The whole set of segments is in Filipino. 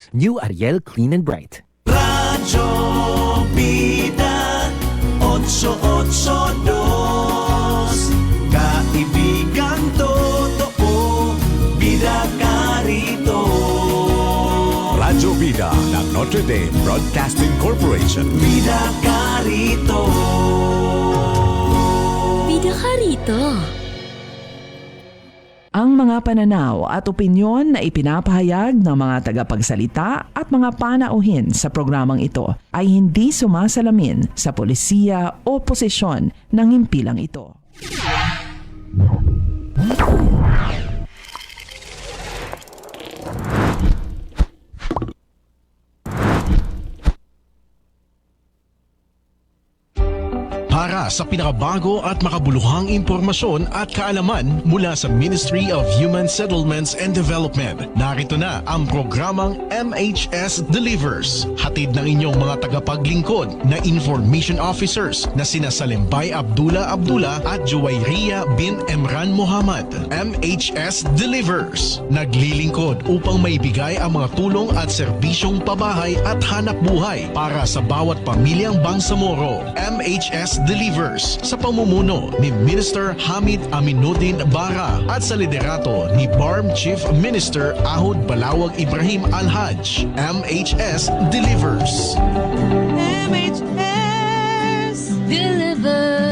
New Ariel Clean and Bright. Radyo Bida 882. Kaibigan totoo, bida ka rito. Radyo Bida ng Notre Dame Broadcasting Corporation. Bida ka rito. Bida ka rito. Ang mga pananaw at opinyon na ipinapahayag ng mga tagapagsalita at mga panauhin sa programang ito ay hindi sumasalamin sa polisiya o posisyon ng himpilang ito. Para sa pinakabago at makabuluhang impormasyon at kaalaman mula sa Ministry of Human Settlements and Development, narito na ang programang MHS Delivers. Hatid ng inyong mga tagapaglingkod na information officers na sina Salimbay Abdullah at Juwayriya bin Emran Muhammad. MHS Delivers, naglilingkod upang maibigay ang mga tulong at serbisyong pabahay at hanap buhay para sa bawat pamilyang Bangsamoro. MHS Delivers sa pamumuno ni Minister Hamid Aminuddin Bara at sa liderato ni BARM Chief Minister Ahud Balawag Ibrahim Al-Haj. MHS Delivers. MHS Delivers.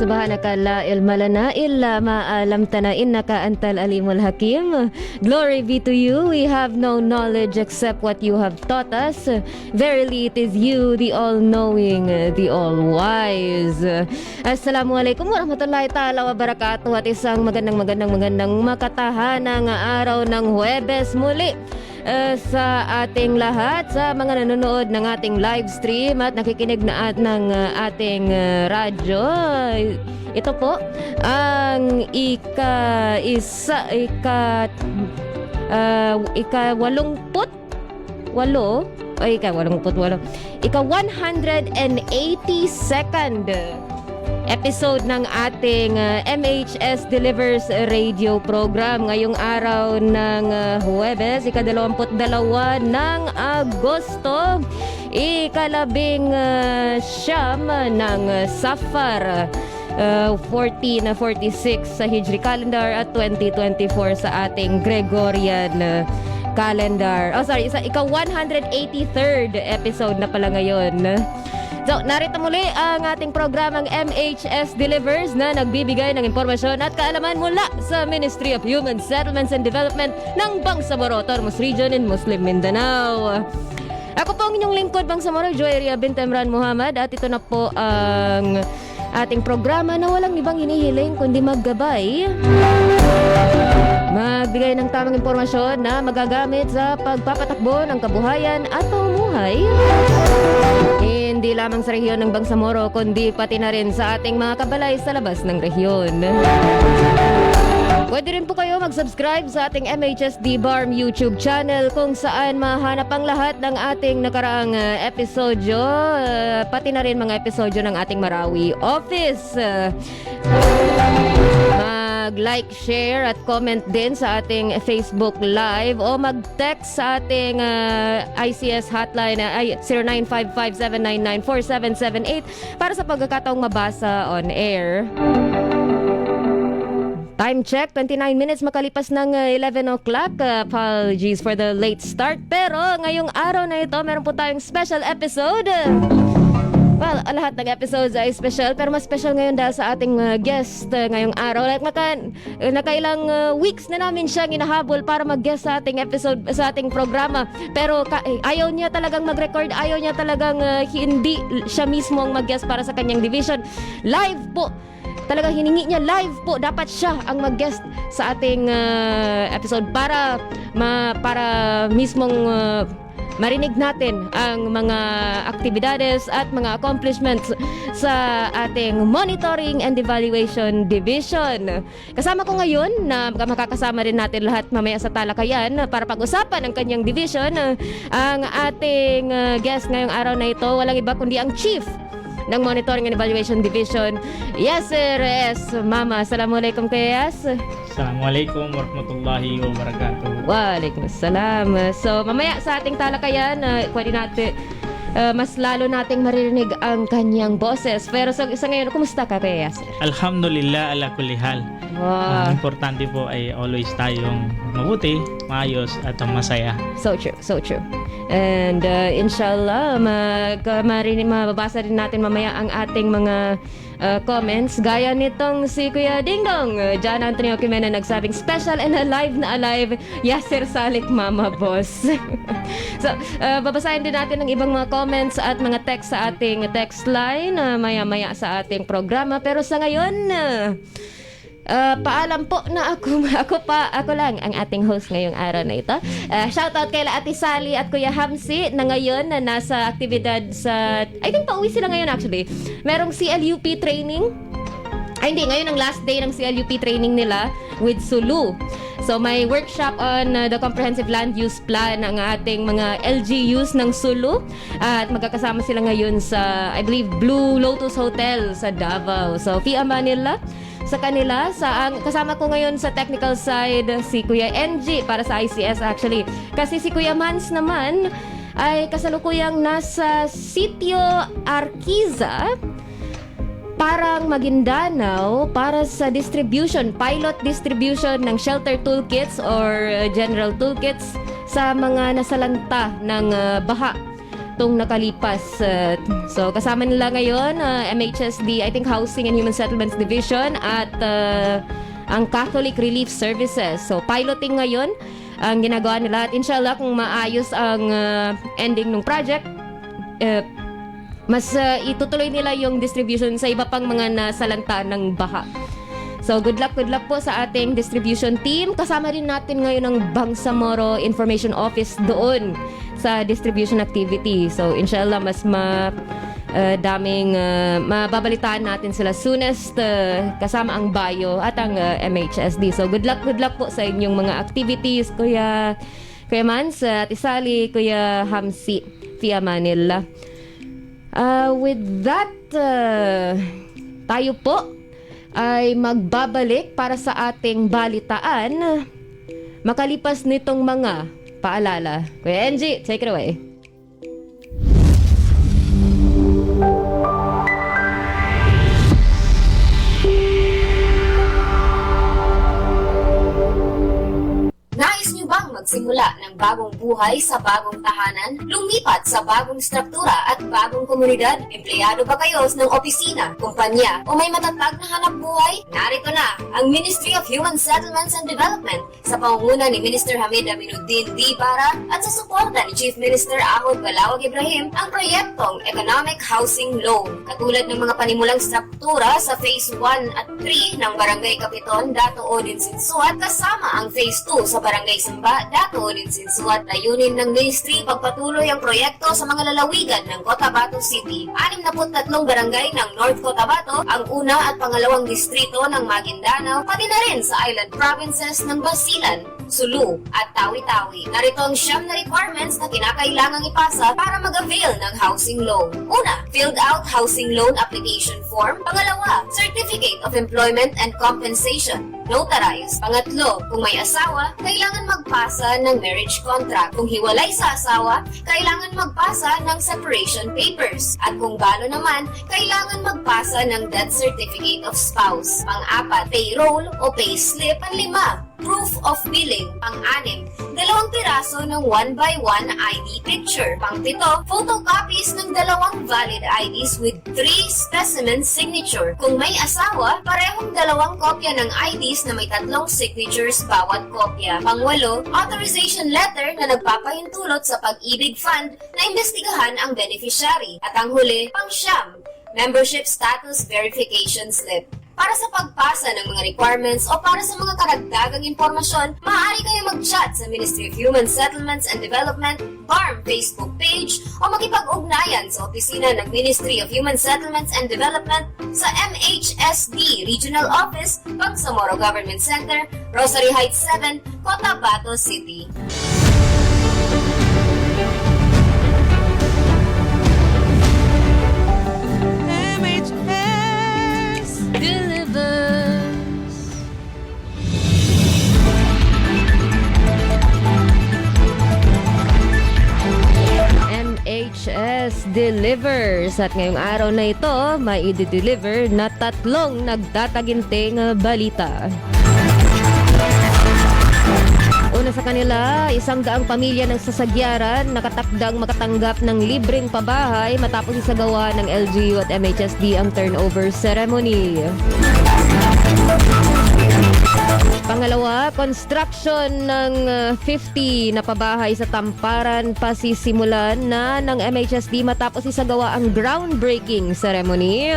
Subhanaka la ilma lana illa ma 'allamtana innaka antal alimul hakim. Glory be to you. We have no knowledge except what you have taught us. Verily it is you, the all-knowing, the all-wise. Assalamualaikum warahmatullahi ta'ala wabarakatuh. At isang magandang makatahanang araw ng Huwebes muli sa ating lahat, sa mga nanonood ng ating live stream at nakikinig na ng ating radyo. Ito po ang ika-182nd episode ng ating MHS Delivers radio program ngayong araw ng Huwebes, ika-22 ng Agosto, ika-labing siyam ng Safar, 1446 sa Hijri calendar at 2024 sa ating Gregorian calendar. Ika-183rd episode na pala ngayon. So, narito muli ang ating programang MHS Delivers na nagbibigay ng impormasyon at kaalaman mula sa Ministry of Human Settlements and Development ng Bangsamoro, Tormos Region in Muslim Mindanao. Ako po ang inyong lingkod, Bangsamoro, Juwayriya bin Emran Muhammad, at ito na po ang ating programa na walang ibang hinihiling kundi magbigay ng tamang impormasyon na magagamit sa pagpapatakbo ng kabuhayan at pamumuhay hindi lamang sa rehiyon ng Bangsamoro kundi pati na rin sa ating mga kabalay sa labas ng rehiyon. Pwede rin po kayo mag-subscribe sa ating MHSD BARM YouTube channel kung saan mahanap ang lahat ng ating nakaraang episodyo, pati na rin mga episodyo ng ating Marawi office. Mag-like, share at comment din sa ating Facebook Live o mag-text sa ating ICS hotline na 0955-799-4778 para sa pagkakataong mabasa on air. Time check, 29 minutes makalipas ng 11 o'clock. Apologies for the late start. Pero ngayong araw na ito, meron po tayong special episode. Well, lahat ng episodes ay special, pero mas special ngayon dahil sa ating guest ngayong araw. Like nakailang weeks na namin siyang inahabol para mag-guest sa ating episode, sa ating programa. Pero ayaw niya talagang mag-record, ayaw niya talagang hindi siya mismo ang mag-guest para sa kanyang division. Live po! Talagang hiningi niya live po, dapat siya ang mag-guest sa ating episode para mismong marinig natin ang mga aktibidades at mga accomplishments sa ating Monitoring and Evaluation Division. Kasama ko ngayon na makakasama rin natin lahat mamaya sa talakayan para pag-usapan ang kanyang division. Ang ating guest ngayong araw na ito, walang iba kundi ang Chief ng Monitoring and Evaluation Division, Yasser S. Mama. Assalamualaikum Kuya Yas. Assalamualaikum warahmatullahi wabarakatuh. Waalaikumsalam. So mamaya sa ating talakayan, pwede natin mas lalo nating maririnig ang kanyang boses. Pero sa ngayon, kumusta ka Kuya Yasser? Alhamdulillah ala kulli hal. Wow. Ang importante po ay always tayong mabuti, maayos at masaya. So true, so true. And inshallah, mababasa rin natin mamaya ang ating mga comments. Gaya nitong si Kuya Dingdong, John Antonio Quimena nagsabing, special and alive, Yasser Salik Mama Boss. So, babasahin din natin ang ibang mga comments at mga text sa ating text line maya-maya sa ating programa. Pero sa ngayon, paalam po na ako lang ang ating host ngayong araw na ito. Shoutout kay Ate Sally at Kuya Hamsi na ngayon na nasa aktibidad sa, I think pauwi sila ngayon actually. Merong CLUP training. Ay hindi, ngayon ang last day ng CLUP training nila with Sulu. So may workshop on the comprehensive land use plan ng ating mga LGUs ng Sulu. At magkakasama sila ngayon sa, I believe, Blue Lotus Hotel sa Davao. So fi Manila sa kanila. Kasama ko ngayon sa technical side si Kuya NG para sa ICS actually. Kasi si Kuya Mans naman ay kasalukuyang nasa Sitio Arquiza, parang Maguindanao, para sa pilot distribution ng shelter toolkits or general toolkits sa mga nasalanta ng baha tong nakalipas. So kasama nila ngayon MHSD, I think Housing and Human Settlements Division at ang Catholic Relief Services. So piloting ngayon ang ginagawa nila at inshallah kung maayos ang ending ng project, mas itutuloy nila yung distribution sa iba pang mga nasalanta ng baha. So good luck po sa ating distribution team. Kasama rin natin ngayon ang Bangsamoro Information Office doon sa distribution activity. So inshallah mas daming mababalitaan natin sila soonest kasama ang Bayo at ang MHSD. So good luck po sa inyong mga activities, Kuya Mans, Ate Sally, Kuya Hamsi, Fia Manila. With that, tayo po ay magbabalik para sa ating balitaan makalipas nitong mga paalala. Kuya NG, take it away. Nais niyo bang magsimula ng bagong buhay sa bagong tahanan, lumipat sa bagong struktura at bagong komunidad? Empleyado ba kayo ng opisina, kumpanya o may matatag na hanap buhay? Narito na ang Ministry of Human Settlements and Development sa pangunguna ni Minister Hamid Aminuddin D. Bara at sa suporta ni Chief Minister Ahod Balawag Ibrahim ang proyektong Economic Housing Loan. Katulad ng mga panimulang struktura sa Phase 1 at 3 ng Barangay Kapiton, Dato Odin Sinsuat kasama ang Phase 2 sa Barangay Samba, Dato Odin Sinsuat. Layunin ng ministry pagpatuloy ang proyekto sa mga lalawigan ng Cotabato City. 63 barangay ng North Cotabato, ang una at pangalawang distrito ng Maguindanao, pati na rin sa island provinces ng Basilan, Sulu at Tawi-Tawi. Narito ang 9 na requirements na kinakailangang ipasa para mag-avail ng housing loan. Una, filled out housing loan application form. Pangalawa, Certificate of Employment and Compensation, notarized. Pangatlo, kung may asawa, kailangan magpasa ng marriage contract. Kung hiwalay sa asawa, kailangan magpasa ng separation papers. At kung balo naman, kailangan magpasa ng death certificate of spouse. Pang-apat, payroll o payslip. Panlima, proof of billing. Pang-anim, 2 piraso ng 1x1 ID picture. Pang-pito, photocopies ng 2 valid IDs with 3 specimen signature. Kung may asawa, parehong 2 kopya ng IDs na may 3 signatures bawat kopya. Pang-walo, authorization letter na nagpapahintulot sa Pag-ibig Fund na imbestigahan ang beneficiary. At ang huli, pang-siyam, membership status verification slip. Para sa pagpasa ng mga requirements o para sa mga karagdagang impormasyon, maaari kayo mag-chat sa Ministry of Human Settlements and Development, BARM Facebook page o makipag-ugnayan sa opisina ng Ministry of Human Settlements and Development sa MHSD Regional Office, Bangsamoro Government Center, Rosary Heights 7, Cotabato City. Delivers. MHS Delivers. At ngayong araw na ito, may i-deliver na tatlong nagtataginting balita. Una sa kanila, 100 pamilya ng sasagyaran nakatakdang makatanggap ng libreng pabahay matapos isagawa ng LGU at MHSD ang turnover ceremony. Pangalawa, construction ng 50 na pabahay sa Tamparan pasisimulan na ng MHSD matapos isagawa ang groundbreaking ceremony.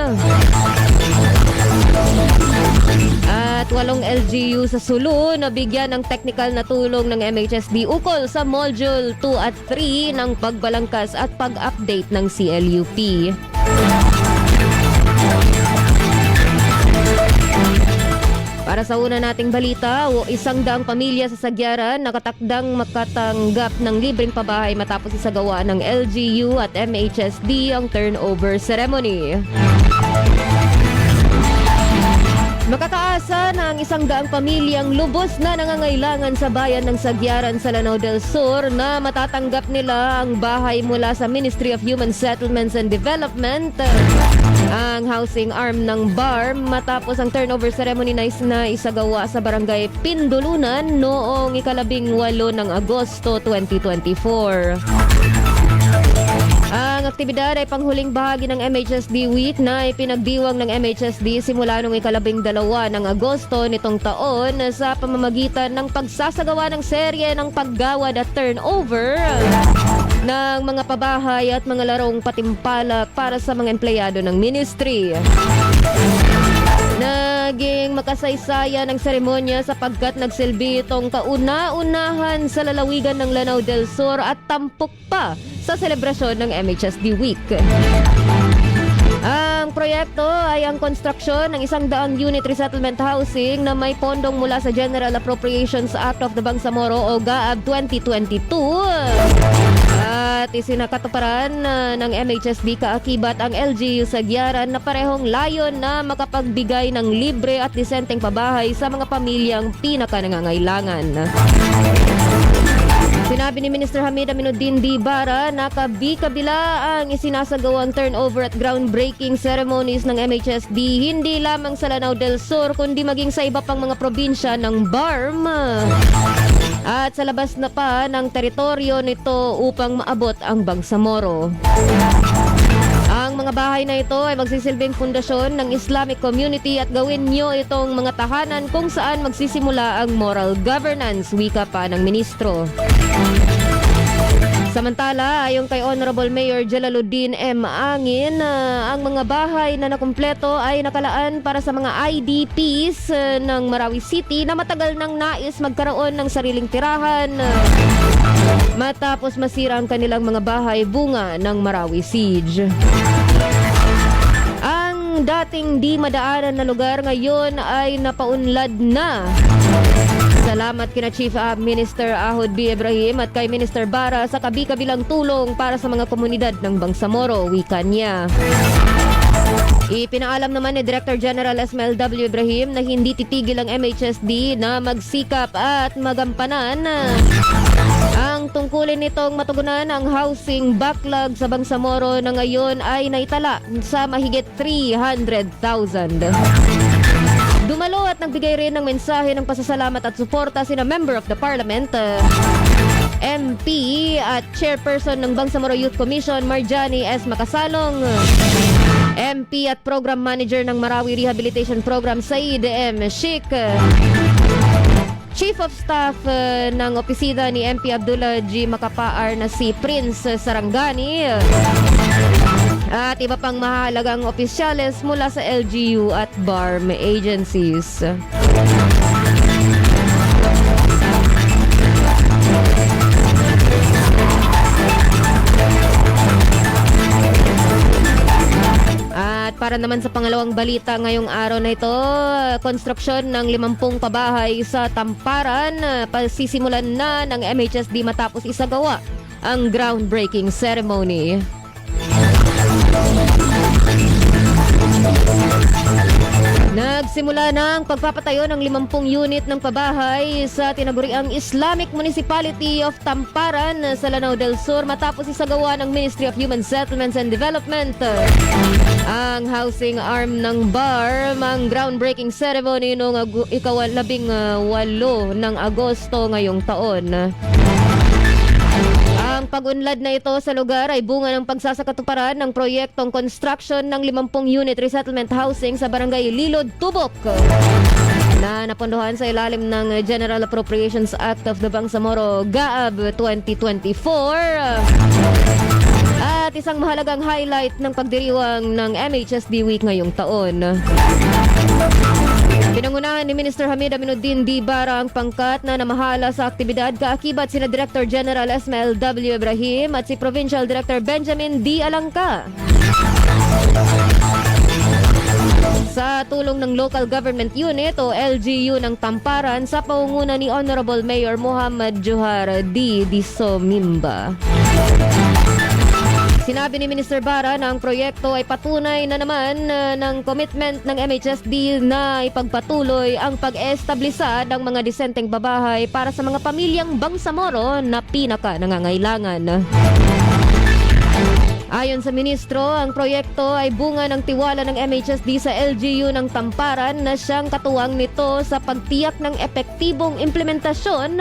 At 8 LGU sa Sulu na bigyan ng technical na tulong ng MHSD ukol sa Module 2 at 3 ng pagbalangkas at pag-update ng CLUP. Para sa una nating balita, 100 pamilya sa Sagyaran nakatakdang makatanggap ng libreng pabahay matapos isagawa ng LGU at MHSD ang turnover ceremony. Makakaasa na ang 100 pamilyang lubos na nangangailangan sa bayan ng Sagyaran sa Lanao del Sur na matatanggap nila ang bahay mula sa Ministry of Human Settlements and Development, ang housing arm ng BARM, matapos ang turnover ceremony na isagawa sa barangay Pindulunan noong 18 ng Agosto 2024. Ang aktibidad ay panghuling bahagi ng MHSD Week na ipinagdiwang ng MHSD simula noong 12 ng Agosto nitong taon sa pamamagitan ng pagsasagawa ng serye ng paggawad at turnover ng mga pabahay at mga larong patimpalak para sa mga empleyado ng ministry. Naging makasaysayan ng seremonya sapagkat nagsilbi itong kauna-unahan sa lalawigan ng Lanao del Sur at tampok pa sa selebrasyon ng MHSD Week. Ang proyekto ay ang konstruksyon ng 100 unit resettlement housing na may pondong mula sa General Appropriations Act of the Bangsamoro o GAAB 2022. At isinakatuparan ng MHSD kaakibat ang LGU Sagyaran na parehong layon na makapagbigay ng libre at disenteng pabahay sa mga pamilyang pinakanangangailangan. Sinabi ni Minister Hamid Aminuddin Dibara na kabila ang isinasagawang turnover at groundbreaking ceremonies ng MHSD hindi lamang sa Lanao del Sur kundi maging sa iba pang mga probinsya ng BARM at sa labas na pa ng teritoryo nito upang maabot ang Bangsamoro. Ang mga bahay na ito ay magsisilbing pundasyon ng Islamic community at gawin nyo itong mga tahanan kung saan magsisimula ang moral governance, wika pa ng ministro. Samantala, ayon kay Honorable Mayor Jalaluddin M. Angin, ang mga bahay na nakumpleto ay nakalaan para sa mga IDPs ng Marawi City na matagal nang nais magkaroon ng sariling tirahan matapos masira ang kanilang mga bahay bunga ng Marawi Siege. Ang dating di madaanan na lugar ngayon ay napaunlad na. Salamat kina Chief Minister Ahod B. Ibrahim at kay Minister Bara sa kabi-kabilang tulong para sa mga komunidad ng Bangsamoro, wika niya. Ipinaalam naman ni Director General Esmael W. Ibrahim na hindi titigil ang MHSD na magsikap at magampanan ang tungkulin nitong matugunan ang housing backlog sa Bangsamoro na ngayon ay naitala sa mahigit 300,000. Dumalo at nagbigay rin ng mensahe ng pasasalamat at suporta sina Member of the Parliament, MP at Chairperson ng Bangsamoro Youth Commission Marjani S. Makasalong, MP at Program Manager ng Marawi Rehabilitation Program Said M. Sheikh, Chief of Staff ng opisina ni MP Abdullah G. Makapaar na si Prince Sarangani, at iba pang mahalagang opisyales mula sa LGU at BARM agencies. At para naman sa pangalawang balita ngayong araw na ito, konstruksyon ng 50 pabahay sa Tamparan, pasisimulan na ng MHSD matapos isagawa ang groundbreaking ceremony. Nagsimula na ang pagpapatayo ng 50 unit ng pabahay sa tinaguriang Islamic Municipality of Tamparan sa Lanao del Sur matapos isagawa ng Ministry of Human Settlements and Development. Ang housing arm ng BARM, ang groundbreaking ceremony noong 18 ng Agosto ngayong taon. Ang pag-unlad na ito sa lugar ay bunga ng pagsasakatuparan ng proyektong construction ng 50 unit resettlement housing sa barangay Lilod, Tubok na napondohan sa ilalim ng General Appropriations Act of the Bangsamoro GAAB 2024. At isang mahalagang highlight ng pagdiriwang ng MHSD Week ngayong taon. Pinangunahan ni Minister Hamid Aminuddin D. Bara ang pangkat na namahala sa aktibidad kaakibat sina Director General Esmael W. Ibrahim at si Provincial Director Benjamin D. Alangka. Sa tulong ng Local Government Unit o LGU ng Tamparan sa pangunguna ni Honorable Mayor Muhammad Johar D. Disomimba. Sinabi ni Minister Bara na ang proyekto ay patunay na naman ng commitment ng MHSD na ipagpatuloy ang pag-establisa ng mga disenteng babahay para sa mga pamilyang Bangsamoro na pinaka nangangailangan. Ayon sa ministro, ang proyekto ay bunga ng tiwala ng MHSD sa LGU ng Tamparan na siyang katuwang nito sa pagtiyak ng epektibong implementasyon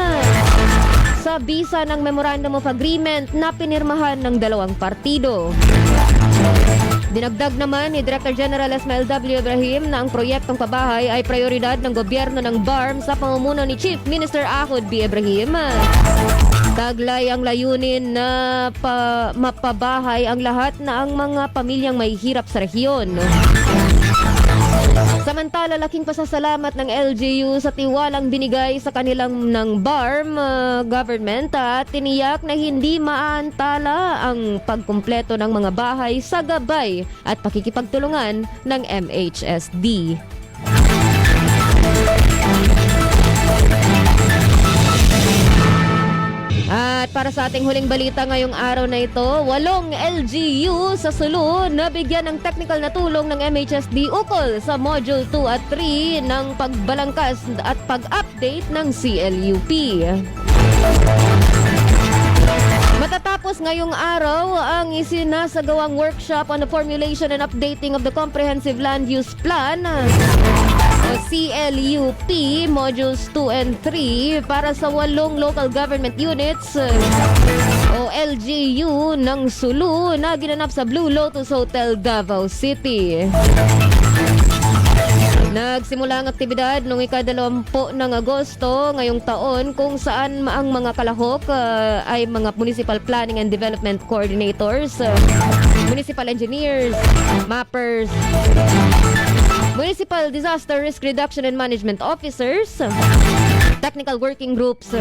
sa bisa ng Memorandum of Agreement na pinirmahan ng dalawang partido. Dinagdag naman ni Director General Esmael W. Ibrahim na ang proyektong pabahay ay prioridad ng gobyerno ng BARM sa pamumuno ni Chief Minister Ahod B. Ibrahim. Taglay ang layunin na mapabahay ang lahat na ang mga pamilyang may hirap sa rehiyon. Samantala, laking pasasalamat ng LGU sa tiwalang binigay sa kanilang ng BARM government at tiniyak na hindi maaantala ang pagkumpleto ng mga bahay sa gabay at pakikipagtulungan ng MHSD. At para sa ating huling balita ngayong araw na ito, 8 LGU sa Sulu nabigyan ng technical na tulong ng MHSD ukol sa Module 2 at 3 ng pagbalangkas at pag-update ng CLUP. Matapos ngayong araw ang isinasagawang workshop on the formulation and updating of the Comprehensive Land Use Plan o CLUP Modules 2 and 3 para sa 8 local government units o LGU ng Sulu na ginanap sa Blue Lotus Hotel, Davao City. Nagsimula ang aktibidad noong 20 ng Agosto ngayong taon kung saan ang mga kalahok ay mga Municipal Planning and Development Coordinators, Municipal Engineers, Mappers, Municipal Disaster Risk Reduction and Management Officers, Technical Working Groups,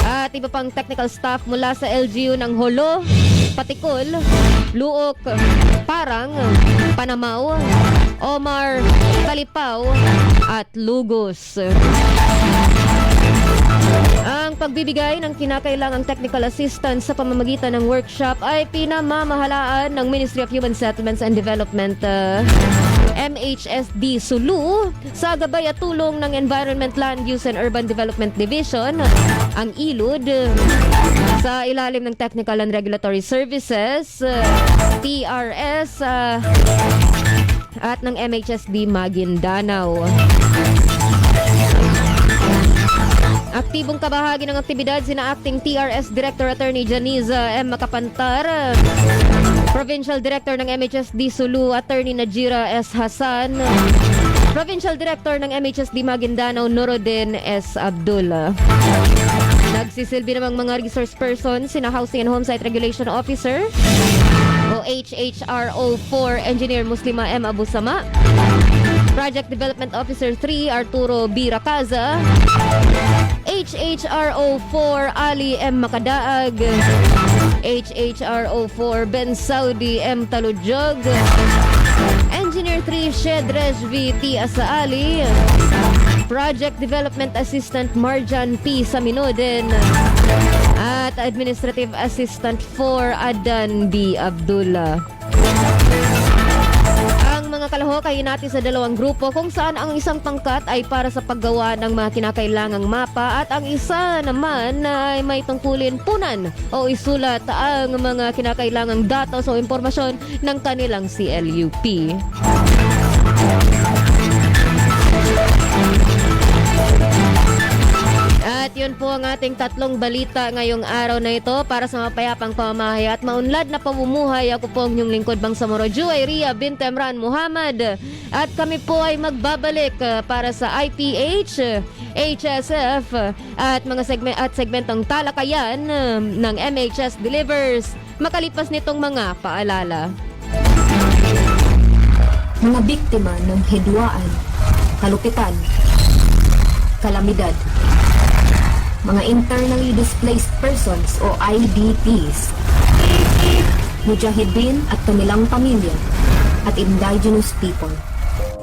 at iba pang technical staff mula sa LGU ng Holo, Patikol, Luok, Parang, Panamaw, Omar, Talipao, at Lugos. Ang pagbibigay ng kinakailangang technical assistance sa pamamagitan ng workshop ay pinamamahalaan ng Ministry of Human Settlements and Development MHSD Sulu sa gabay at tulong ng Environment, Land Use and Urban Development Division, ang ILUD, sa ilalim ng Technical and Regulatory Services, TRS, at ng MHSD Maguindanao. Aktibong kabahagi ng aktibidad sina Acting TRS Director Attorney Janiza M. Makapantar, Provincial Director ng MHSD Sulu Attorney Najira S. Hasan, Provincial Director ng MHSD Maguindanao Nuruddin S. Abdullah. Nagsisilbi namang mga resource person sina Housing and Homesite Regulation Officer o HHRO4 Engineer Muslima M. Abu Sama. Project Development Officer 3 Arturo B. Racaza. HHRO4 Ali M. Makadaag. HHRO4 Ben Saudi M. Taludjog. Engineer 3 Shedrej V. T. Asaali. Project Development Assistant Marjan P. Saminodin. At Administrative Assistant 4 Adan B. Abdullah. Ang mga kalahok ay natin sa dalawang grupo kung saan ang isang pangkat ay para sa paggawa ng mga kinakailangang mapa at ang isa naman ay may tungkulin punan o isulat ang mga kinakailangang datos o impormasyon ng kanilang CLUP. At yun po ang ating tatlong balita ngayong araw na ito para sa mapayapang pamamahay at maunlad na pamumuhay. Ako po ang inyong lingkod Bangsamoro Joy Ria bint Emran Muhammad. At kami po ay magbabalik para sa IPH, HSF at mga segmentong talakayan ng MHS Delivers makalipas nitong mga paalala. Mga biktima ng hidwaan, kalupitan, kalamidad, mga internally displaced persons o IDPs, mujahideen at kanilang pamilya, at indigenous people.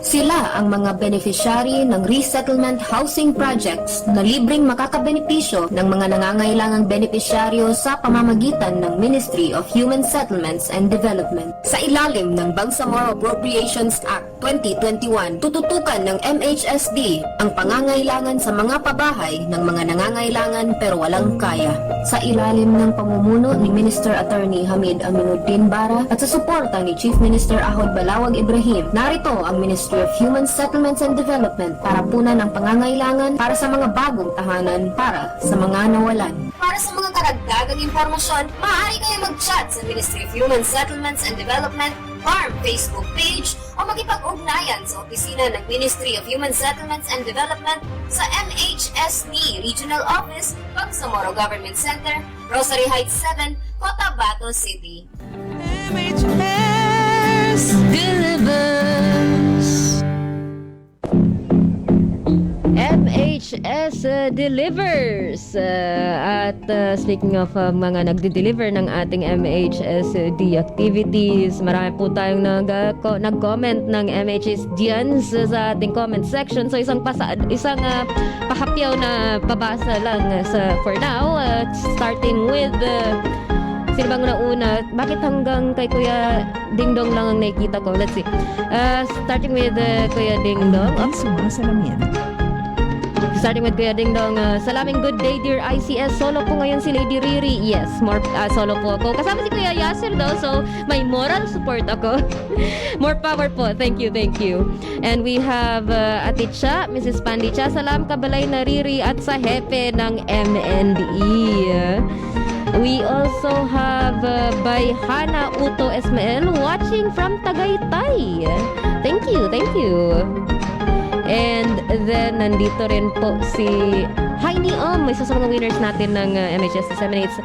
Sila ang mga beneficiary ng resettlement housing projects na libreng makakabenepisyo ng mga nangangailangang benepisyaryo sa pamamagitan ng Ministry of Human Settlements and Development. Sa ilalim ng Bangsamoro Appropriations Act 2021, tututukan ng MHSD ang pangangailangan sa mga pabahay ng mga nangangailangan pero walang kaya. Sa ilalim ng pamumuno ni Minister Attorney Hamid Aminuddin Bara at sa suporta ni Chief Minister Ahod Balawag Ibrahim, narito ang Ministry of Human Settlements and Development para punan ang pangangailangan para sa mga bagong tahanan para sa mga nawalan. Para sa mga karagdagang impormasyon, maaari kayo mag-chat sa Ministry of Human Settlements and Development FARM Facebook page o makipag-ugnayan sa opisina ng Ministry of Human Settlements and Development sa MHSD Regional Office, Bangsamoro Government Center, Rosary Heights 7, Cotabato City. MHS Delivers. MHS Delivers. At speaking of mga nagde-deliver ng ating MHSD activities, marami po tayong nag-comment ng MHSDians sa ating comment section. So isang pahapyaw na babasa lang for now. Starting with sino bang nauna? Bakit hanggang kay Kuya Dingdong lang ang nakikita ko? Let's see. Starting with Kuya Dingdong. Sumasalamin. Starting with Kuya Dingdong. Salaming good day, dear ICS. Solo po ngayon si Lady Riri. Yes, more solo po ako. Kasama si Kuya Yasser daw, so may moral support ako. More power po. Thank you, thank you. And we have Ate Cha, Mrs. Pandicha. Salam kabalay na Riri at sa hepe ng MNDE. We also have by Hana Uto Esmael watching from Tagaytay. Thank you, thank you. And then nandito rin po si Heini May isa sa mga winners natin ng MHS Disseminates.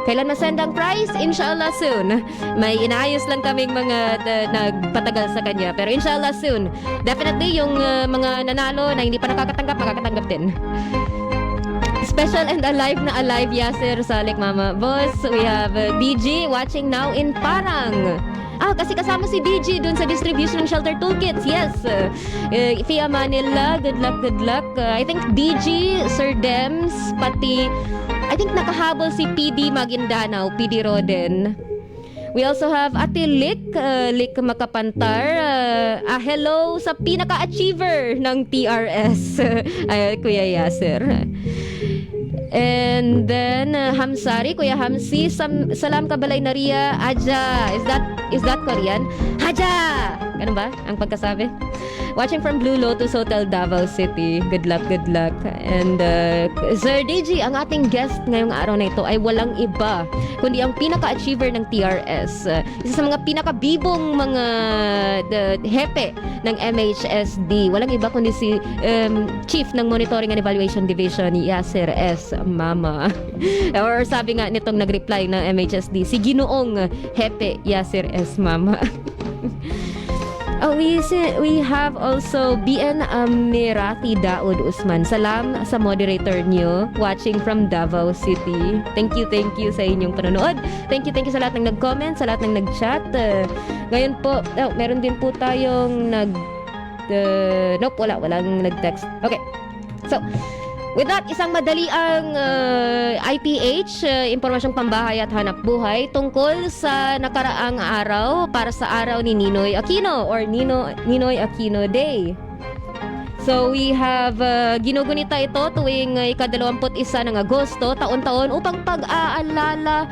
Kailan masend ang prize? Inshallah soon. May inaayos lang kaming mga nagpatagal sa kanya. Pero inshallah soon. Definitely yung mga nanalo na hindi pa nakakatanggap, makakatanggap din. Special and alive na alive, Yasser Salik Mama Boss. We have DG watching now in Parang. Kasi kasama si DG dun sa distribution ng shelter toolkits. Yes. Fia Manila, good luck, good luck. I think DG, Sir Dems, pati I think nakahabol si PD Maguindanao, PD Roden. We also have Ate Lick, Lick Makapantar. Hello sa pinaka-achiever ng TRS, Kuya Yasser. And then Hamsari, Kuya Hamsi, salam kabalay na Ria, Aja. Is that Korean? Haja! Ganun ba ang pagkasabi? Watching from Blue Lotus Hotel, Davao City. Good luck, good luck. And Sir DJ, ang ating guest ngayong araw na ito ay walang iba kundi ang pinaka-achiever ng TRS. Isa sa mga pinaka-bibong mga hepe ng MHSD. Walang iba kundi si Chief ng Monitoring and Evaluation Division, Yasser S. Mama. Or sabi nga nitong nag-reply ng MHSD, si Ginoong Hepe Yasser S. Mama. We have also BN Amirati Daud Usman. Salam sa moderator nyo watching from Davao City. Thank you sa inyong panonood. Thank you sa lahat ng nag-comment, sa lahat ng nag-chat. Ngayon po, meron din po tayong nope, walang nag-text. Okay. So, with that, isang madali ang IPH, impormasyong pambahay at hanap buhay tungkol sa nakaraang araw para sa araw ni Ninoy Aquino or Ninoy Aquino Day. So we have ginugunita ito tuwing ika-21 ng Agosto taon-taon upang pag-aalaala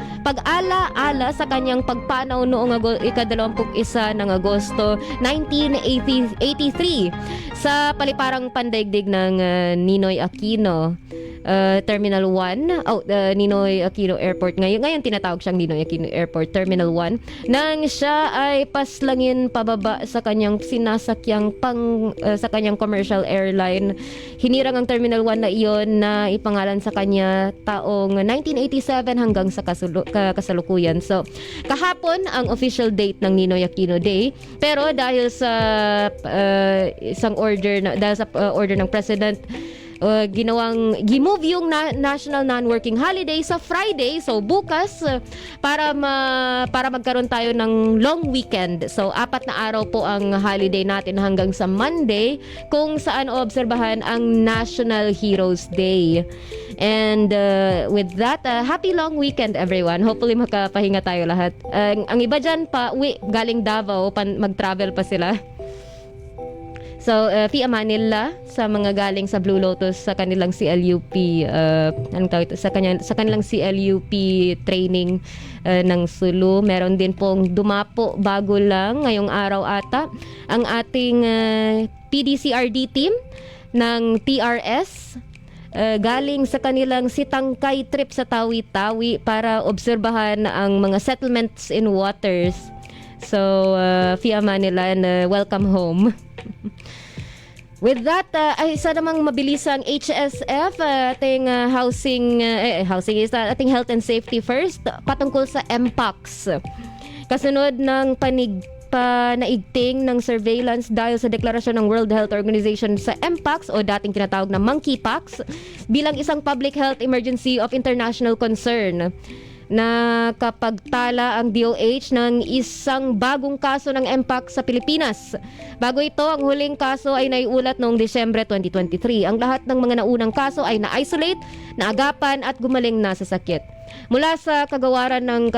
sa kanyang pagpanaw noong ika-21 ng Agosto 1983 sa paliparang pandaigdig ng Ninoy Aquino. Terminal 1, Ninoy Aquino Airport. Ngayon tinatawag siyang Ninoy Aquino Airport, Terminal 1. Nang siya ay paslangin pababa sa kanyang sinasakyang sa kanyang commercial airline. Hinirang ang Terminal 1 na iyon na ipangalan sa kanya taong 1987 hanggang sa kasalukuyan. So, kahapon ang official date ng Ninoy Aquino Day. Pero dahil sa order ng President, gimove yung National Non-Working Holiday sa Friday. So bukas para magkaroon tayo ng long weekend. So 4 na araw po ang holiday natin hanggang sa Monday kung saan oobserbahan ang National Heroes Day. And with that, happy long weekend everyone. Hopefully makapahinga tayo lahat. Ang iba dyan galing Davao, mag-travel pa sila. So, fi amanillah sa mga galing sa Blue Lotus sa kanilang CLUP sa kanilang CLUP training ng Sulu. Meron din pong dumapo bago lang ngayong araw ata ang ating PDCRD team ng TRS. Galing sa kanilang sitangkay trip sa Tawi-Tawi para obserbahan ang mga settlements in waters. So, fi amanillah and welcome home. With that, ay isa namang mabilisang HSF, ating housing is ating health and safety first, patungkol sa MPOX. Kasunod ng panaigting ng surveillance dahil sa deklarasyon ng World Health Organization sa MPOX o dating tinatawag na monkeypox bilang isang public health emergency of international concern. Na kapagtala ang DOH ng isang bagong kaso ng MPOX sa Pilipinas. Bago ito, ang huling kaso ay naiulat noong Disyembre 2023. Ang lahat ng mga naunang kaso ay na-isolate, naagapan at gumaling na sa sakit. Mula sa kagawaran ng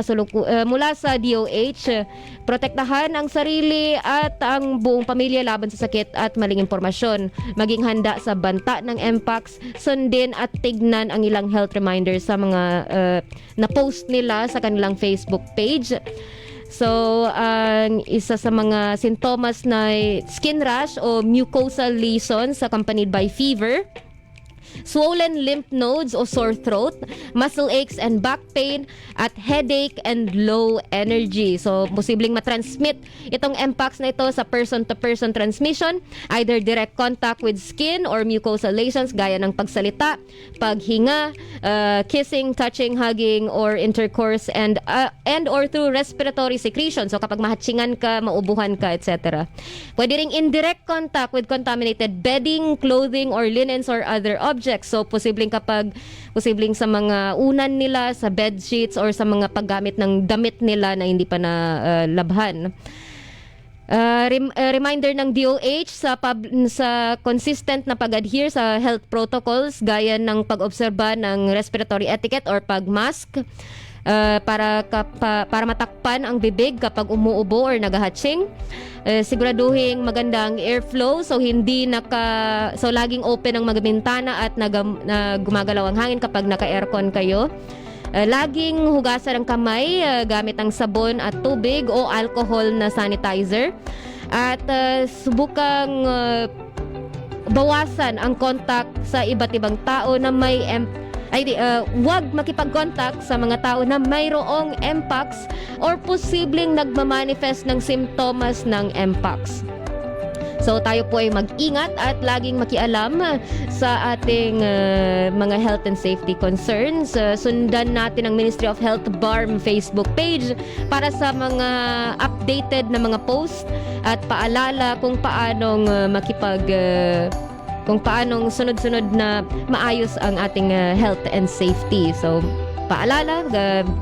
mula sa DOH, protektahan ang sarili at ang buong pamilya laban sa sakit at maling impormasyon. Maging handa sa banta ng MPOX, sundin at tignan ang ilang health reminders sa mga na-post nila sa kanilang Facebook page. So, ang isa sa mga sintomas na skin rash o mucosal lesions accompanied by fever, swollen lymph nodes o sore throat, muscle aches and back pain, at headache and low energy. So, posibleng matransmit itong MPOX na ito sa person-to-person transmission, either direct contact with skin or mucosal lesions gaya ng pagsalita, paghinga, kissing, touching, hugging, or intercourse, and or through respiratory secretion. So, kapag mahatsingan ka, maubuhan ka, etc. Pwede ring indirect contact with contaminated bedding, clothing, or linens or other objects. So, posibleng sa mga unan nila, sa bed sheets, or sa mga paggamit ng damit nila na hindi pa na labhan. Reminder ng DOH sa consistent na pag-adhere sa health protocols gaya ng pag-obserba ng respiratory etiquette or pag-mask para matakpan ang bibig kapag umuubo or nagahatsing. Siguraduhin magandang airflow, so laging open ang mga bintana at gumagalaw ang hangin kapag naka-aircon kayo. Laging hugasan ang kamay gamit ang sabon at tubig o alcohol na sanitizer. at subukang bawasan ang contact sa iba't ibang tao na may huwag makipag-contact sa mga tao na mayroong Mpox or posibleng nagmamanifest ng simptomas ng Mpox. So tayo po ay mag-ingat at laging makialam sa ating mga health and safety concerns. Sundan natin ang Ministry of Health BARM Facebook page para sa mga updated na mga post at paalala kung paanong kung paanong sunod-sunod na maayos ang ating health and safety. So paalala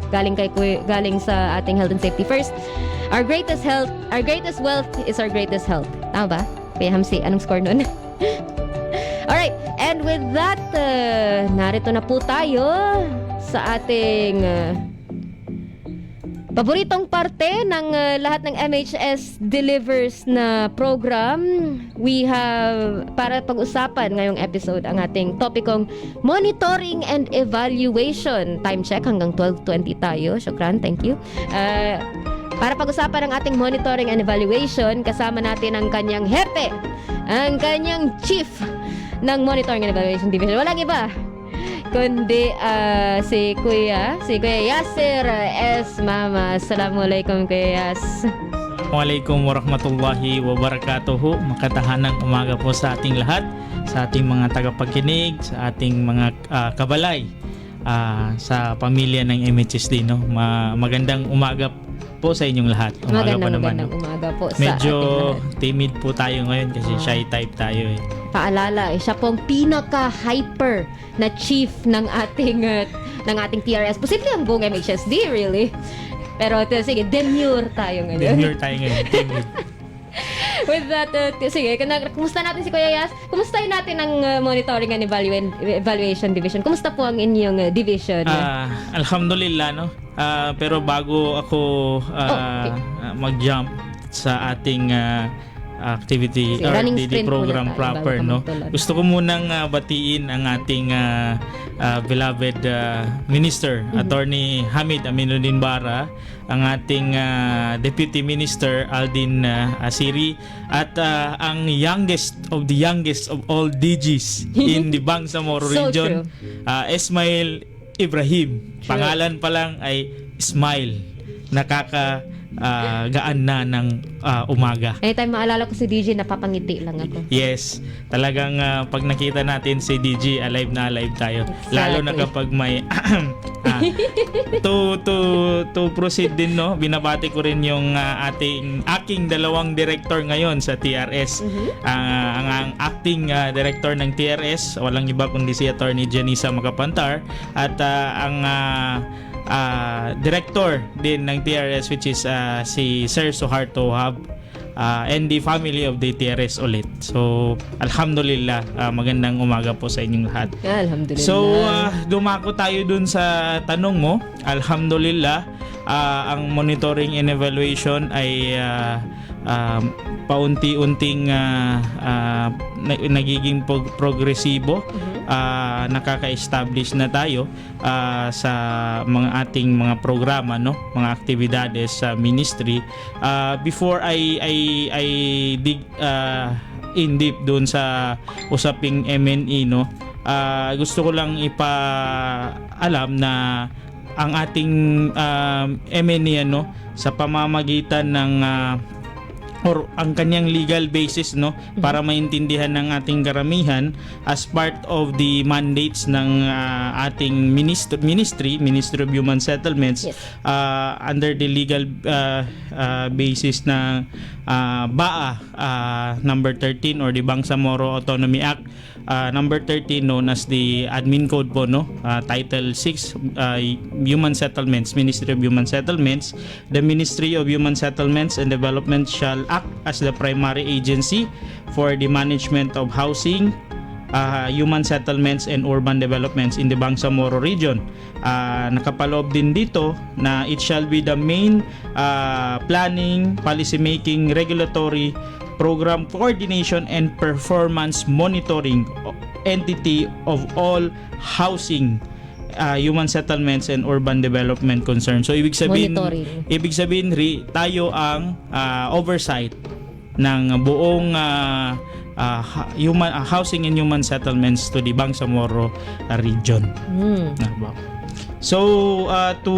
galing sa ating health and safety first. Our greatest wealth is our greatest health. Tama ba? Kuya Hamsi, anong score nun? Alright, and with that, narito na po tayo sa ating paboritong parte ng lahat ng MHS Delivers na program. We have, para pag-usapan ngayong episode, ang ating topikong monitoring and evaluation. Time check hanggang 12:20 tayo. Syukran, thank you. Para pag-usapan ang ating monitoring and evaluation, kasama natin ang kanyang hepe, ang kanyang chief ng Monitoring and Evaluation Division. Walang iba kundi si Kuya Yasser S. Mama. Assalamualaikum, Kuya Yas. Assalamualaikum warahmatullahi wabarakatuh. Makatahanang umaga po sa ating lahat, sa ating mga tagapakinig, sa ating mga kabalay, sa pamilya ng MHSD. No? Magandang umaga po sa inyong lahat. Umaga pa naman. Magandang umaga po sa medyo ating lahat. timid po tayo ngayon kasi shy type tayo eh. Paalala, siya pong pinaka-hyper na chief ng ating TRS. Posible ang buong MHSD, really. Pero sige, demure tayo ngayon. Demure tayo ngayon. Timid. With that, sige, kumusta natin si Kuya Yas? Kumustahin natin ang Monitoring and Evaluation Division. Kumusta po ang inyong division? Alhamdulillah, no? Pero bago ako mag-jump sa ating activity or daily program proper, no? Gusto ko munang batiin ang ating beloved Minister, Attorney Hamid Aminuddin Bara, ang ating Deputy Minister Aldin Asiri, at ang youngest of all DGs in the Bangsamoro region, Ismail Ibrahim. Sure. Pangalan pa lang ay Smile. Gaan na ng umaga. Anytime maalala ko si DJ, napapangiti lang ako. Yes, talagang pag nakita natin si DG, alive na alive tayo. Exactly. Lalo na kapag may to proceed din, no, binabati ko rin yung aking dalawang director ngayon sa TRS. Ang acting director ng TRS, walang iba kundi si Attorney Janisa Makapantar, at ang director din ng TRS, which is si Sir Suharto Hab, and the family of the TRS ulit. So, alhamdulillah, magandang umaga po sa inyong lahat. Alhamdulillah. So, dumako tayo dun sa tanong mo. Alhamdulillah, ang monitoring and evaluation ay paunti-unting nagiging progresibo. Nakaka-establish na tayo sa mga ating mga programa, no, mga aktibidades sa ministry. Before I dig in deep doon sa usaping MNE, no, gusto ko lang ipaalam na ang ating MNE, no, sa pamamagitan ng or ang kanyang legal basis, no, para maintindihan ng ating karamihan, as part of the mandates ng ating Ministry of Human Settlements, yes, under the legal basis ng BAA number 13 or the Bangsamoro Autonomy Act number 13, known as the Admin Code po, no, Title 6, Human Settlements, Ministry of Human Settlements. The Ministry of Human Settlements and Development shall act as the primary agency for the management of housing, human settlements and urban developments in the Bangsamoro region. Nakapaloob din dito na it shall be the main planning, policy making, regulatory, program coordination and performance monitoring entity of all housing, human settlements and urban development concerns. So ibig sabihin Monitoring. tayo ang oversight ng buong housing and human settlements to the Bangsamoro region. So to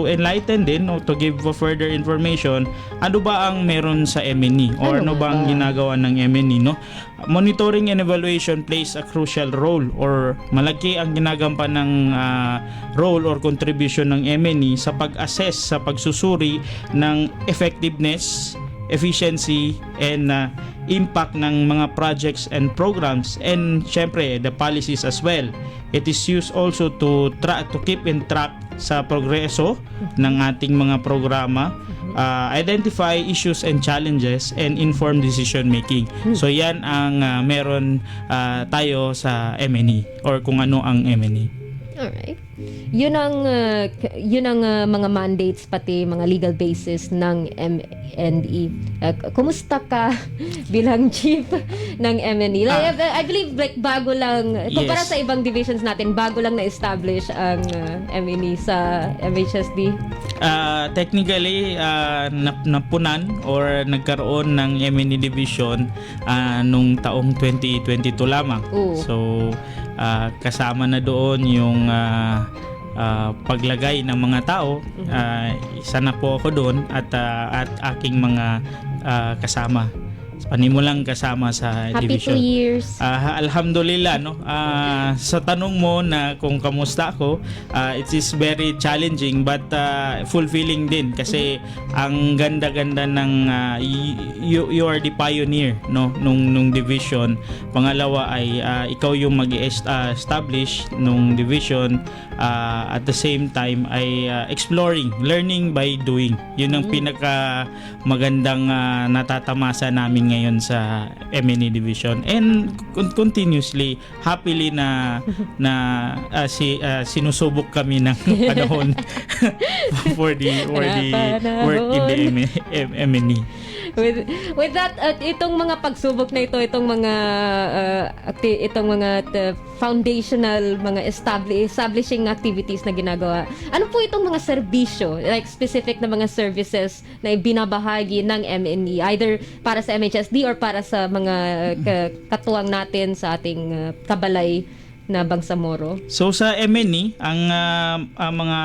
enlighten din o to give further information, ano ba ang meron sa MNE or ano ba ang ginagawa ng MNE, no? Monitoring and evaluation plays a crucial role or malaki ang ginagampan ng role or contribution ng MNE sa pag-assess, sa pagsusuri ng effectiveness, efficiency and impact ng mga projects and programs, and syempre the policies as well. It is used also to keep in track sa progreso ng ating mga programa, identify issues and challenges, and inform decision making. So yan ang meron tayo sa MNE or kung ano ang MNE. Alright. Yun ang mga mandates pati mga legal basis ng MNE. Kumusta ka bilang chief ng MNE? I believe like bago lang kumpara sa ibang divisions natin, bago lang na-establish ang MNE sa MHSD. Technically napunan or nagkaroon ng MNE division nung taong 2022 lamang. So kasama na doon yung paglagay ng mga tao. Isa na po ako doon at aking mga kasama. Panimulang kasama sa Happy division. 2 years. Alhamdulillah, no. Sa tanong mo na kung kamusta ako, it is very challenging but fulfilling din kasi ang ganda-ganda ng you are the pioneer, no, nung division. Pangalawa ay ikaw yung mag-establish nung division, at the same time ay exploring, learning by doing. Yun ang pinaka magandang natatamasa namin ngayon sa MNE division, and continuously happily na sinusubok kami ng panahon for the work in the MNE. With that, itong mga pagsubok na itong mga foundational mga establishing activities na ginagawa. Ano po itong mga serbisyo, like specific na mga services na ibinabahagi ng MNE either para sa MHSD or para sa mga katuwang natin sa ating kabalay na Bangsamoro? So sa MNE, ang mga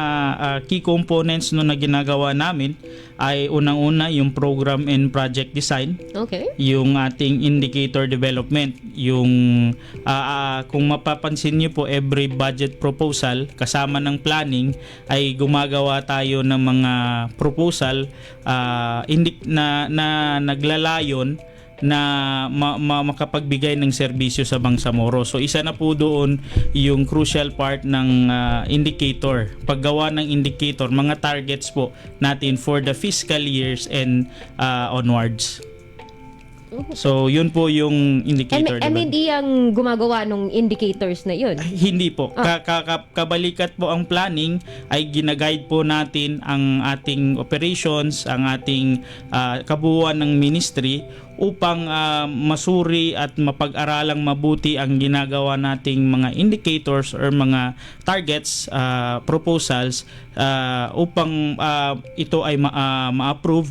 key components no na ginagawa namin ay unang-una yung program and project design. Okay. Yung ating indicator development, yung kung mapapansin niyo po, every budget proposal kasama ng planning ay gumagawa tayo ng mga proposal na naglalayon na makapagbigay ng serbisyo sa Bangsamoro. So isa na po doon yung crucial part ng indicator. Paggawa ng indicator, mga targets po natin for the fiscal years and onwards. So yun po yung indicator. MNE ang gumagawa ng indicators na yun? Hindi po. Kabalikat po ang planning ay ginaguide po natin ang ating operations, ang ating kabuuan ng ministry upang masuri at mapag-aralang mabuti ang ginagawa nating mga indicators or mga targets, proposals upang ito ay ma-approve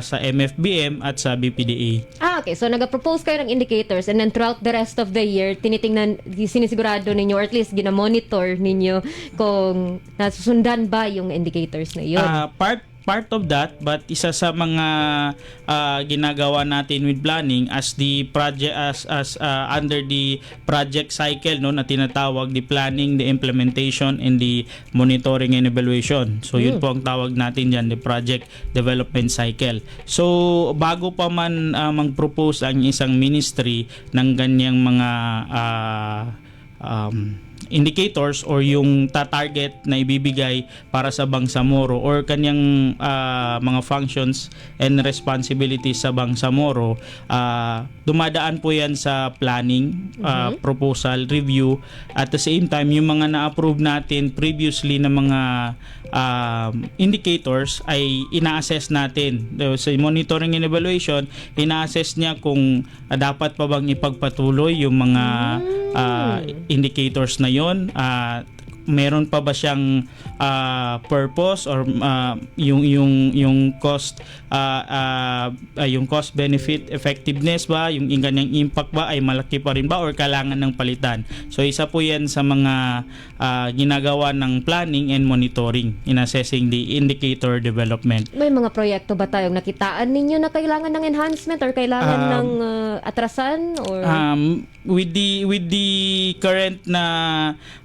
sa MFBM at sa BPDA. Okay. So, nag-propose kayo ng indicators and then throughout the rest of the year, tinitingnan, sinisigurado ninyo or at least ginamonitor ninyo kung nasusundan ba yung indicators na yun? Part of that, but isa sa mga ginagawa natin with planning as the project as under the project cycle, no, na tinatawag, the planning, the implementation, and the monitoring and evaluation. So yun po ang tawag natin diyan, the project development cycle. So bago pa man mag-propose ang isang ministry ng ganyang mga indicators or yung target na ibibigay para sa Bangsamoro or kanyang mga functions and responsibilities sa Bangsamoro, dumadaan po yan sa planning, proposal, review. At the same time, yung mga na-approve natin previously na mga indicators ay ina-assess natin. Sa monitoring and evaluation, ina-assess niya kung dapat pa bang ipagpatuloy yung mga indicators na yon, meron pa ba siyang purpose or yung cost yung cost benefit effectiveness ba, yung kanyang impact ba ay malaki pa rin ba or kailangan ng palitan. So isa po yan sa mga ginagawa ng planning and monitoring in assessing the indicator development. May mga proyekto ba tayong nakitaan ninyo na kailangan ng enhancement or kailangan ng atrasan or with the current na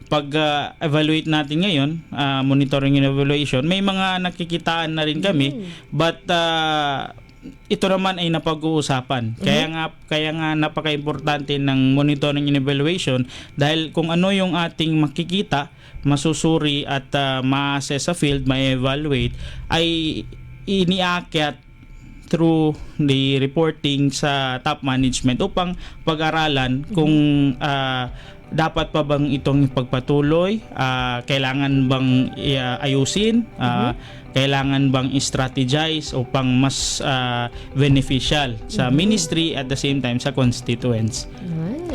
pag-evaluate natin ngayon, monitoring and evaluation, may mga nakikitaan na rin kami, but ito naman ay napag-uusapan. Kaya nga napaka-importante ng monitoring and evaluation dahil kung ano yung ating makikita, masusuri at ma-assess sa field, ma-evaluate, ay iniakyat through the reporting sa top management upang pag-aralan kung dapat pa bang itong ipagpatuloy, kailangan bang ayusin, kailangan bang i-strategize upang mas beneficial sa ministry at the same time sa constituents.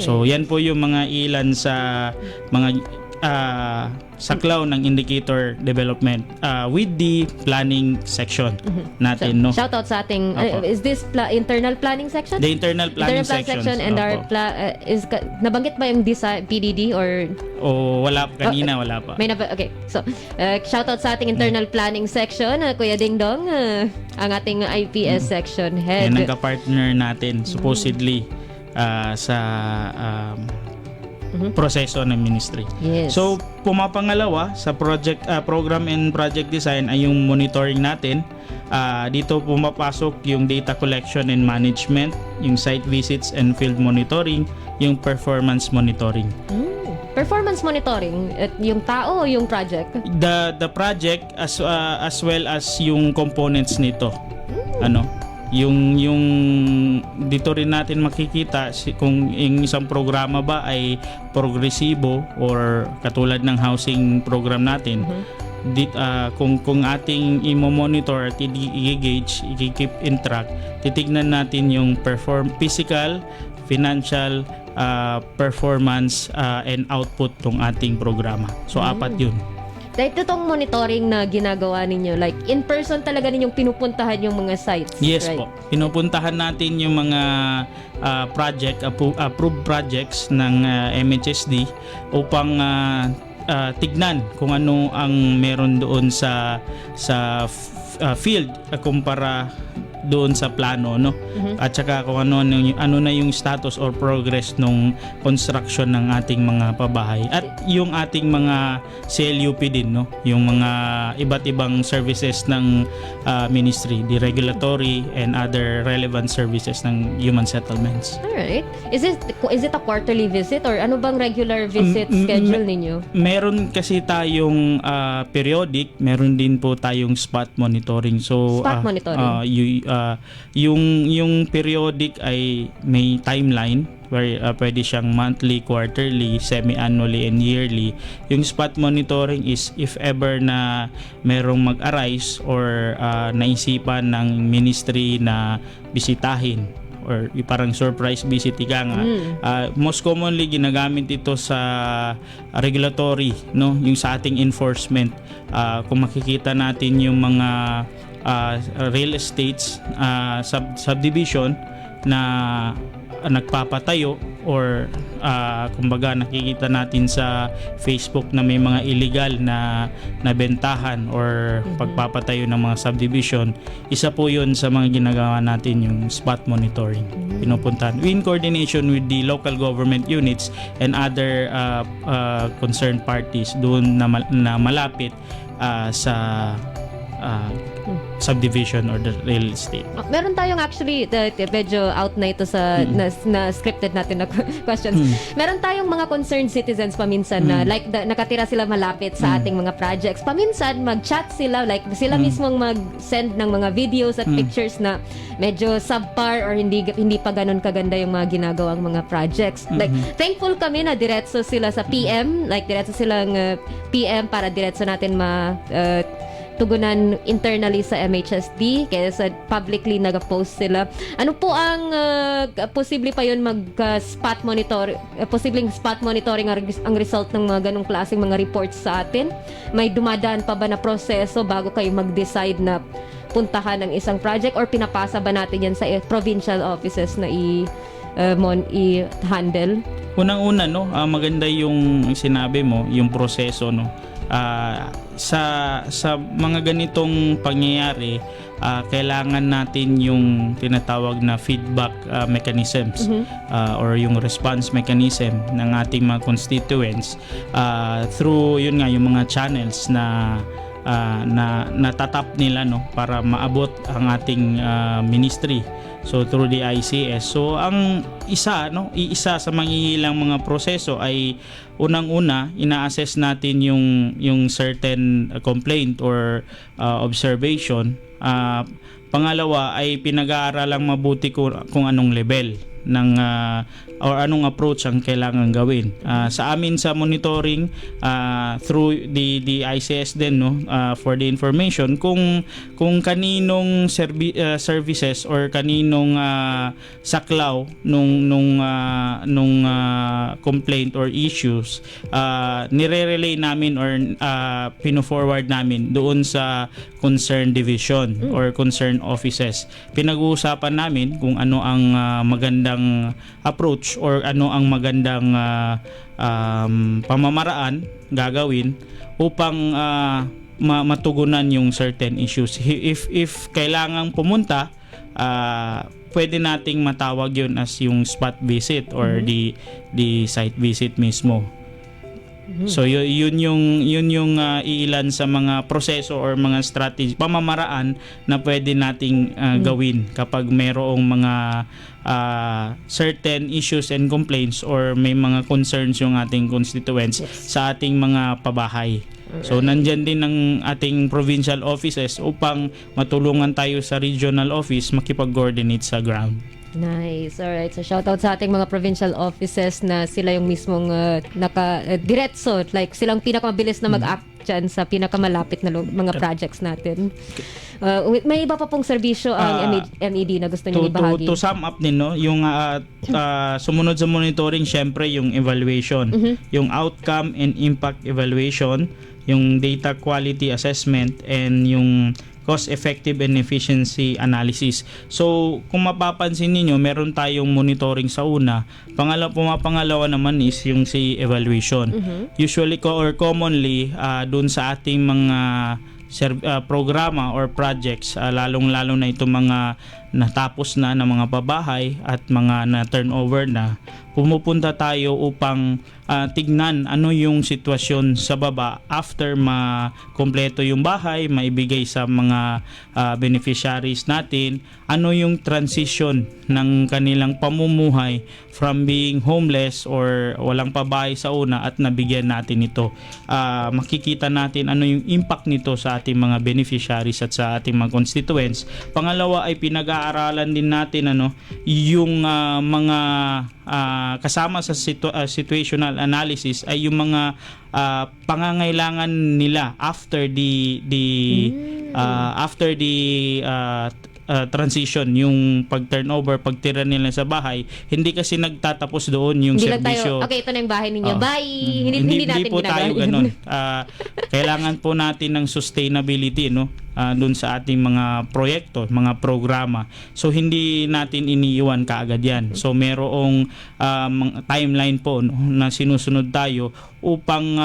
So yan po yung mga ilan sa mga saklaw ng indicator development with the planning section natin. So, shout out sa ating is this internal planning section? The internal planning section and our is nabanggit ba yung design PDD or wala pa kanina, wala pa. Okay. So shout out sa ating internal planning section, Kuya Ding Dong, ang ating IPS section head. Yan ang ka-partner natin supposedly sa proseso ng ministry. Yes. So, pumapangalawa sa project program and project design ay yung monitoring natin. Dito pumapasok yung data collection and management, yung site visits and field monitoring, yung performance monitoring. Performance monitoring, yung tao o yung project? The project as well as yung components nito. Yung dito rin natin makikita kung yung isang programa ba ay progresibo or katulad ng housing program natin. Kung ating i-monitor at i-gauge, i-keep in track, titignan natin yung physical, financial, performance and output ng ating programa. So apat yun. Dahil itong monitoring na ginagawa ninyo, like in person talaga ninyong pinupuntahan yung mga sites? Yes, right? po. Pinupuntahan natin yung mga approved projects ng MHSD upang tignan kung ano ang meron doon sa field kumpara doon sa plano, no? At saka kung ano na yung status or progress nung construction ng ating mga pabahay at yung ating mga CLUP din, no? Yung mga iba't ibang services ng ministry, the regulatory and other relevant services ng human settlements. Alright. Is it a quarterly visit or ano bang regular visit schedule ninyo? Meron kasi tayong periodic, meron din po tayong spot monitoring. So Spot monitoring? Yung periodic ay may timeline where pwede siyang monthly, quarterly, semi-annually, and yearly. Yung spot monitoring is if ever na merong mag-arise or naisipan ng ministry na bisitahin or parang surprise visit ika nga. Most commonly ginagamit ito sa regulatory, no, yung sa ating enforcement. Kung makikita natin yung mga real estates subdivision na nagpapatayo or kumbaga nakikita natin sa Facebook na may mga illegal na nabentahan or pagpapatayo ng mga subdivision, isa po yun sa mga ginagawa natin yung spot monitoring. Pinupuntahan in coordination with the local government units and other concerned parties doon na malapit sa subdivision or the real estate. Meron tayong actually, medyo out na ito sa na scripted natin na questions. Meron tayong mga concerned citizens paminsan na like nakatira sila malapit sa ating mga projects. Paminsan mag-chat sila, like sila mismong mag-send ng mga videos at pictures na medyo subpar or hindi pa ganun kaganda yung mga ginagawang mga projects. Like thankful kami na diretso sila sa PM, like diretso silang PM para diretso natin tugunan internally sa MHSD, kaya sa publicly nag-post sila. Ano po ang posible pa yun spot monitor, posibleng spot monitoring ang result ng mga ganong klaseng mga reports sa atin? May dumadaan pa ba na proseso bago kayo mag-decide na puntahan ng isang project, or pinapasa ba natin yan sa provincial offices na i-handle? Unang-una, no, maganda yung sinabi mo, yung proseso, no. Sa mga ganitong pangyayari, kailangan natin yung tinatawag na feedback mechanisms or yung response mechanism ng ating mga constituents through yun nga yung mga channels na natatap nila, no, para maabot ang ating ministry. So through the ICS. So ang iisa sa mangihilang mga proseso ay unang-una ina-assess natin yung certain complaint or observation. Pangalawa ay pinag-aaralang mabuti kung anong level ng or anong approach ang kailangan gawin. Sa amin sa monitoring through the ICS din, no, for the information kung kaninong services or kaninong saklaw nung complaint or issues nire-relay namin or pino-forward namin doon sa concerned division or concerned offices. Pinag-uusapan namin kung ano ang magandang approach or ano ang magandang pamamaraan gagawin upang matugunan yung certain issues. If kailangang pumunta, pwede nating matawag yun as yung spot visit or the site visit mismo. So yun yung iilan sa mga proseso or mga strategy, pamamaraan na pwede nating gawin kapag mayroong mga certain issues and complaints or may mga concerns yung ating constituents sa ating mga pabahay. So nandyan din ang ating provincial offices upang matulungan tayo sa regional office makipag-coordinate sa ground. Nice. Alright. So, shoutout sa ating mga provincial offices na sila yung mismong diretso. Like, silang pinakamabilis na mag-act dyan sa pinakamalapit na mga projects natin. May iba pa pong serbisyo ang MED na gusto niyo ibahagi? To sum up din, no, yung sumunod sa monitoring, syempre yung evaluation. Yung outcome and impact evaluation, yung data quality assessment, and yung cost-effective and efficiency analysis. So, kung mapapansin niyo, meron tayong monitoring sa una. Pumapangalawa naman is yung si evaluation. Usually or commonly, dun sa ating mga programa or projects, lalong-lalo na itong mga natapos na ng mga pabahay at mga na-turnover na, pumupunta tayo upang tignan ano yung sitwasyon sa baba after makompleto yung bahay, maibigay sa mga beneficiaries natin, ano yung transition ng kanilang pamumuhay from being homeless or walang pabahay sa una at nabigyan natin ito. Makikita natin ano yung impact nito sa ating mga beneficiaries at sa ating mga constituents. Pangalawa ay pinag-aaralan din natin yung mga kasama sa situational analysis ay yung mga pangangailangan nila after the transition, yung pag-turnover, pagtira nila sa bahay. Hindi kasi nagtatapos doon yung hindi serbisyo. Tayo, okay, ito na yung bahay ninyo. Bye! Hindi natin po tayo ganun. Kailangan po natin ng sustainability, no? Doon sa ating mga proyekto, mga programa. So hindi natin iniiwan kaagad yan. So merong timeline po, no, na sinusunod tayo upang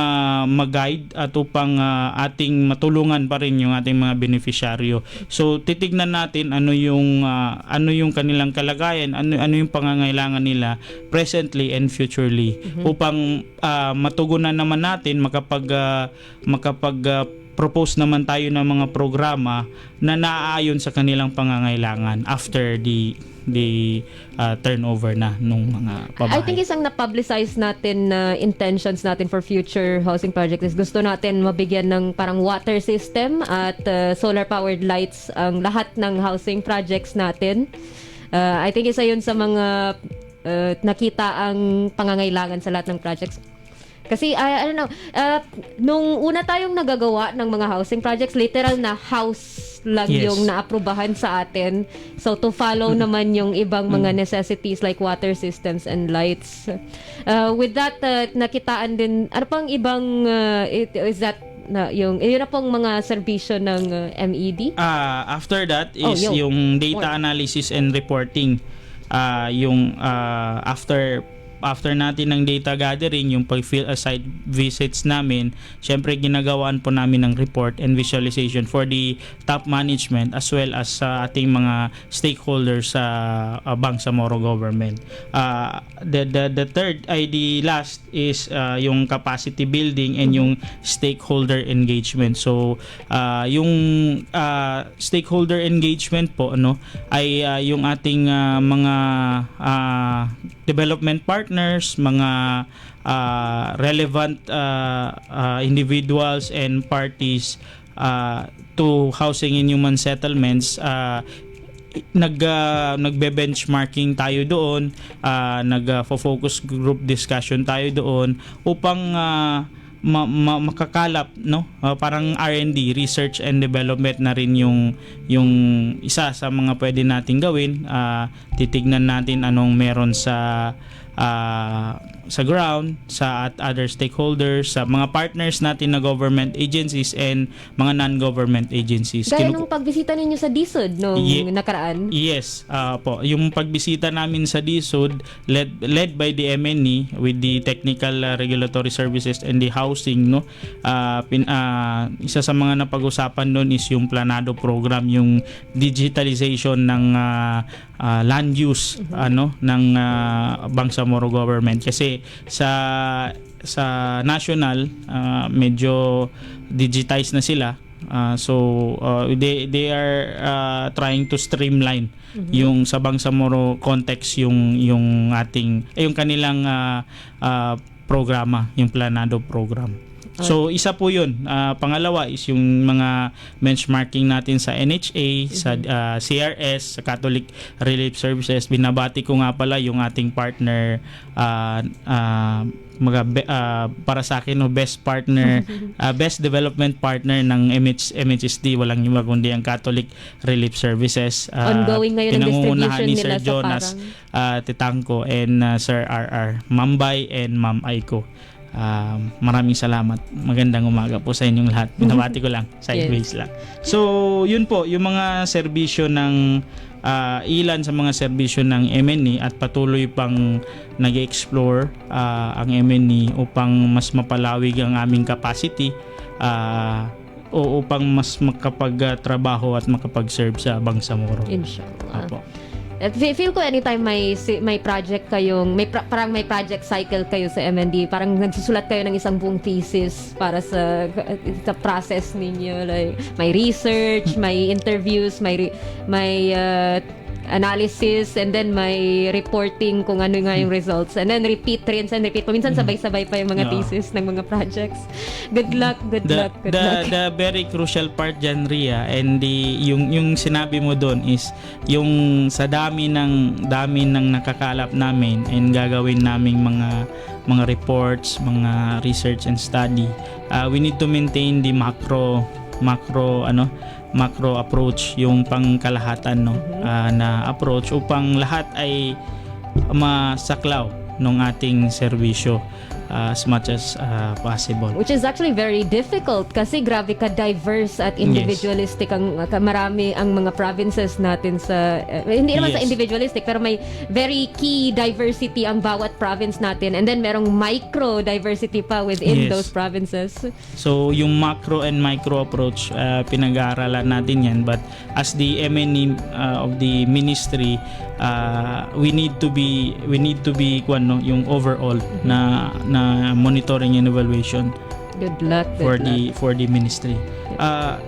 mag-guide at upang ating matulungan pa rin yung ating mga beneficiaryo. So titignan natin ano yung kanilang kalagayan, ano yung pangangailangan nila presently and futurely, upang matugunan naman natin, propose naman tayo ng mga programa na naaayon sa kanilang pangangailangan after the turnover na nung mga pabahay. I think isang na-publicize natin na intentions natin for future housing projects is gusto natin mabigyan ng parang water system at solar-powered lights ang lahat ng housing projects natin. I think isa yun sa mga nakita ang pangangailangan sa lahat ng projects. Kasi, I don't know, nung una tayong nagagawa ng mga housing projects, literal na house lang Yes. yung naaprubahan sa atin. So, to follow naman yung ibang mga necessities like water systems and lights. With that, nakitaan din, ano pang ibang, is that, na yung yun na pong mga serbisyo ng MED? After that Oh, is yo. yung data analysis and reporting. After natin ng data gathering, yung pag-field site visits namin, syempre ginagawaan po namin ng report and visualization for the top management as well as sa ating mga stakeholders sa Bangsamoro government. The last is yung capacity building and yung stakeholder engagement. So yung stakeholder engagement po ay yung ating mga development partners, mga relevant individuals and parties to housing and human settlements. Nagbe-benchmarking tayo doon, nag-focus group discussion tayo doon upang makakalap parang R&D, research and development na rin yung isa sa mga pwede nating gawin. Titignan natin anong meron sa ground, sa other stakeholders, sa mga partners natin na government agencies and mga non-government agencies. Gaya nung pagbisita ninyo sa DSUD nung nakaraan? Yes, po. Yung pagbisita namin sa DSUD led by the MNE with the Technical Regulatory Services and the Housing, isa sa mga napag-usapan doon is yung planado program, yung digitalization ng land use ng Bangsamoro government, kasi sa national medyo digitized na sila. They are trying to streamline yung sa Bangsamoro context yung ating yung kanilang programa, yung planado program. So isa po yun. Pangalawa is yung mga benchmarking natin sa NHA, sa CRS, sa Catholic Relief Services. Binabati ko nga pala yung ating partner, para sa akin best partner, best development partner ng MHSD, walang iba kundi ang Catholic Relief Services. Ongoing ngayon ang pinangungunahan distribution ni nila Sir Jonas Titangco and Sir RR Mambay and Ma'am Aiko. Maraming salamat. Magandang umaga po sa inyong lahat. Binabati ko lang, sideways lang. So, yun po, yung mga serbisyo ng ilan sa mga serbisyo ng MNE, at patuloy pang nag-explore ang MNE upang mas mapalawig ang aming capacity o upang mas makapagtrabaho at makapag-serve sa Bangsamoro. Inshallah. Apo. At feel ko anytime may project kayong, parang may project cycle kayo sa MND, parang nagsusulat kayo ng isang buong thesis para sa process ninyo. Like, may research, may interviews, may analysis, and then may reporting kung ano nga yung results, and then rinse and repeat. Minsan sabay-sabay pa yung mga thesis ng mga projects. Good luck. The very crucial part dyan, Ria, and yung sinabi mo doon is yung sa dami ng nakakalap namin and gagawin naming mga reports, mga research and study, we need to maintain the macro approach, yung pangkalahatan na approach upang lahat ay masaklaw ng ating serbisyo as much as possible. Which is actually very difficult kasi grabe ka diverse at individualistic ang marami ang mga provinces natin sa hindi naman sa individualistic, pero may very key diversity ang bawat province natin, and then merong micro diversity pa within those provinces. So yung macro and micro approach, pinag-aaralan natin yan, but as the MNE of the ministry, we need to be yung overall na monitoring and evaluation. Good luck. For the ministry.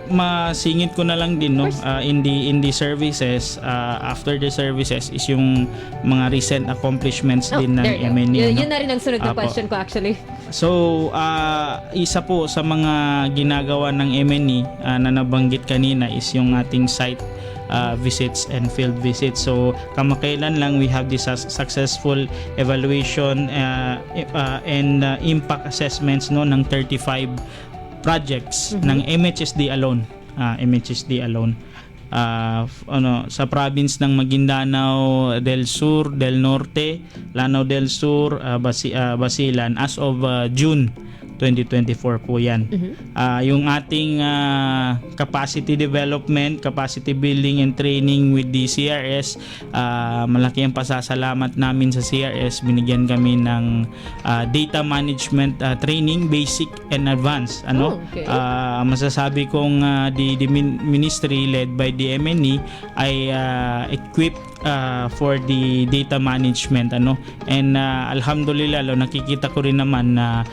Masingit ko na lang din in the services, after the services is yung mga recent accomplishments din ng MNE. Yun na rin ang sunod na question ko actually. So isa po sa mga ginagawa ng MNE na nabanggit kanina is yung ating site visits and field visits. So kamakailan lang we have this successful evaluation and impact assessments no ng 35 projects ng MHSD alone. MHSD alone. Sa province ng Maguindanao del Sur, del Norte, Lanao del Sur, Basilan as of June 2024 po yan. Yung ating capacity development, capacity building and training with the CRS, malaki ang pasasalamat namin sa CRS. Binigyan kami ng data management training, basic and advanced. Okay. Masasabi kong the ministry led by the MNE ay equipped for the data management and alhamdulillah nakikita ko rin naman na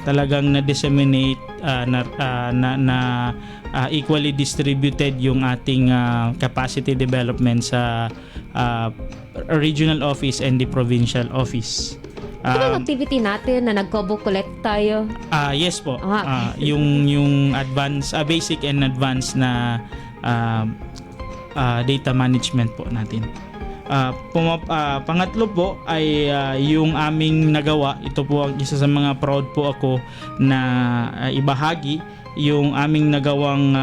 talagang na-disseminate equally distributed yung ating capacity development sa regional office and the provincial office. Ano yung activity natin na nag-Kobo collect tayo? Yes po. Yung advanced, basic and advanced na data management po natin. Pangatlo po ay yung aming nagawa. Ito po ang isa sa mga proud po ako na ibahagi, yung aming nagawang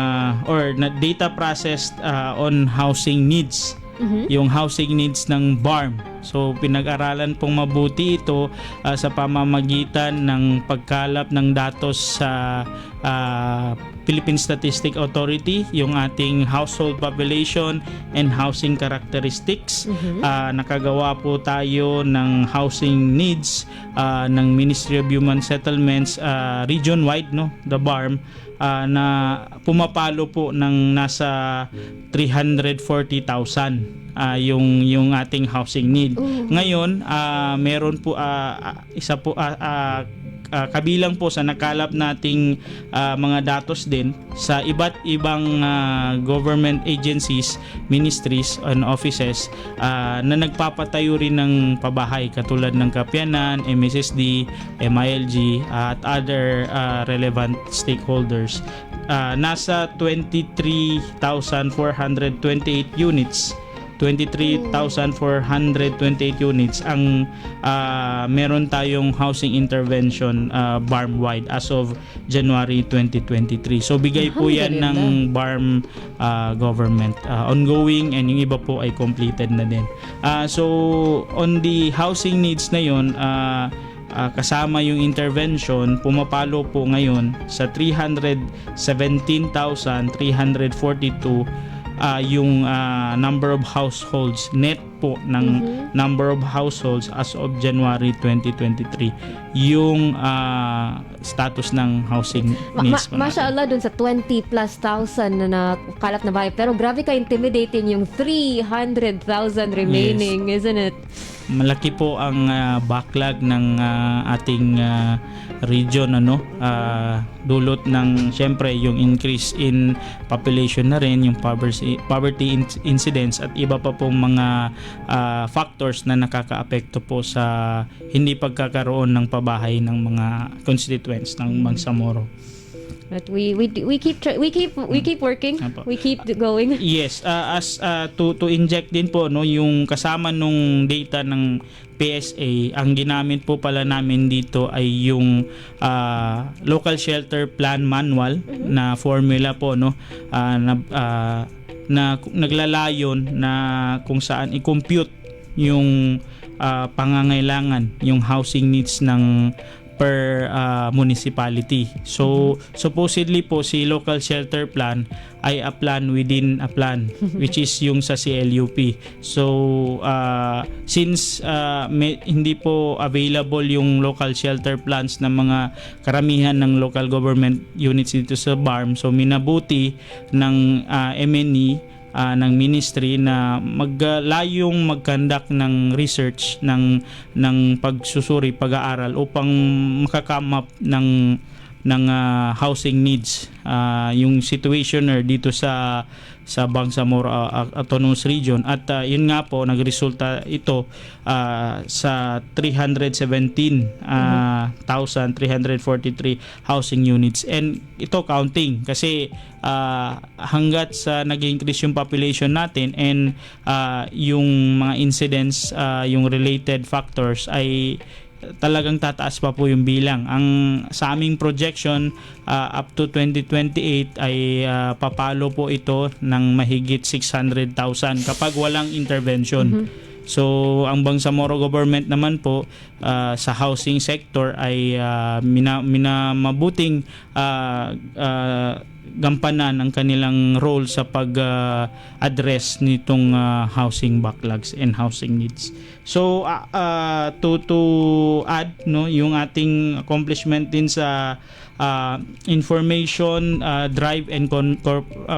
or na data processed on housing needs. Yung housing needs ng BARM. So pinag-aralan pong mabuti ito sa pamamagitan ng pagkalap ng datos sa Philippine Statistic Authority, yung ating household population and housing characteristics. Nakagawa po tayo ng housing needs ng Ministry of Human Settlements region-wide, the BARM, na pumapalo po ng nasa 340,000 yung ating housing need. Ngayon, meron po isa po kabilang po sa nakalap nating mga datos din sa iba't ibang government agencies, ministries and offices na nagpapatayo rin ng pabahay katulad ng Kapianan, MSSD, MILG at other relevant stakeholders. Nasa 23,428 units 23,428 units ang meron tayong housing intervention BARM-wide as of January 2023. So bigay po yan ng BARM government. Ongoing and yung iba po ay completed na din. So on the housing needs na yun, kasama yung intervention, pumapalo po ngayon sa 317,342 yung number of households, net po ng number of households as of January 2023, yung status ng housing needs. Mashallah dun sa 20 plus thousand na nakalap na bahay, pero grabe ka intimidating yung 300,000 remaining, isn't it? Malaki po ang backlog ng ating region, dulot ng syempre yung increase in population na rin, yung poverty incidence at iba pa pong mga factors na nakakaapekto po sa hindi pagkakaroon ng pabahay ng mga constituents ng Bangsamoro. But we keep working. We keep going. Yes, as to inject din po yung kasama nung data ng PSA, ang ginamit po pala namin dito ay yung local shelter plan manual na formula po na naglalayon na kung saan i-compute yung pangangailangan, yung housing needs ng per municipality. So supposedly po si local shelter plan ay a plan within a plan which is yung sa CLUP. So since hindi po available yung local shelter plans ng mga karamihan ng local government units dito sa BARM, so minabuti ng MNE ng ministry na maglayong mag-conduct ng research ng pagsusuri, pag-aaral upang makakame up ng housing needs, yung situationer dito sa Bangsamoro Autonomous Region, at yun nga po nagresulta ito sa 317,343 housing units, and ito counting kasi hanggat sa nag-increase yung population natin and yung mga incidents, yung related factors ay talagang tataas pa po yung bilang. Ang sa aming projection up to 2028 ay papalo po ito ng mahigit 600,000 kapag walang intervention. So ang Bangsamoro government naman po sa housing sector ay mabuting gampanan ang kanilang role sa pag-address nitong housing backlogs and housing needs. So to add yung ating accomplishment din sa information drive and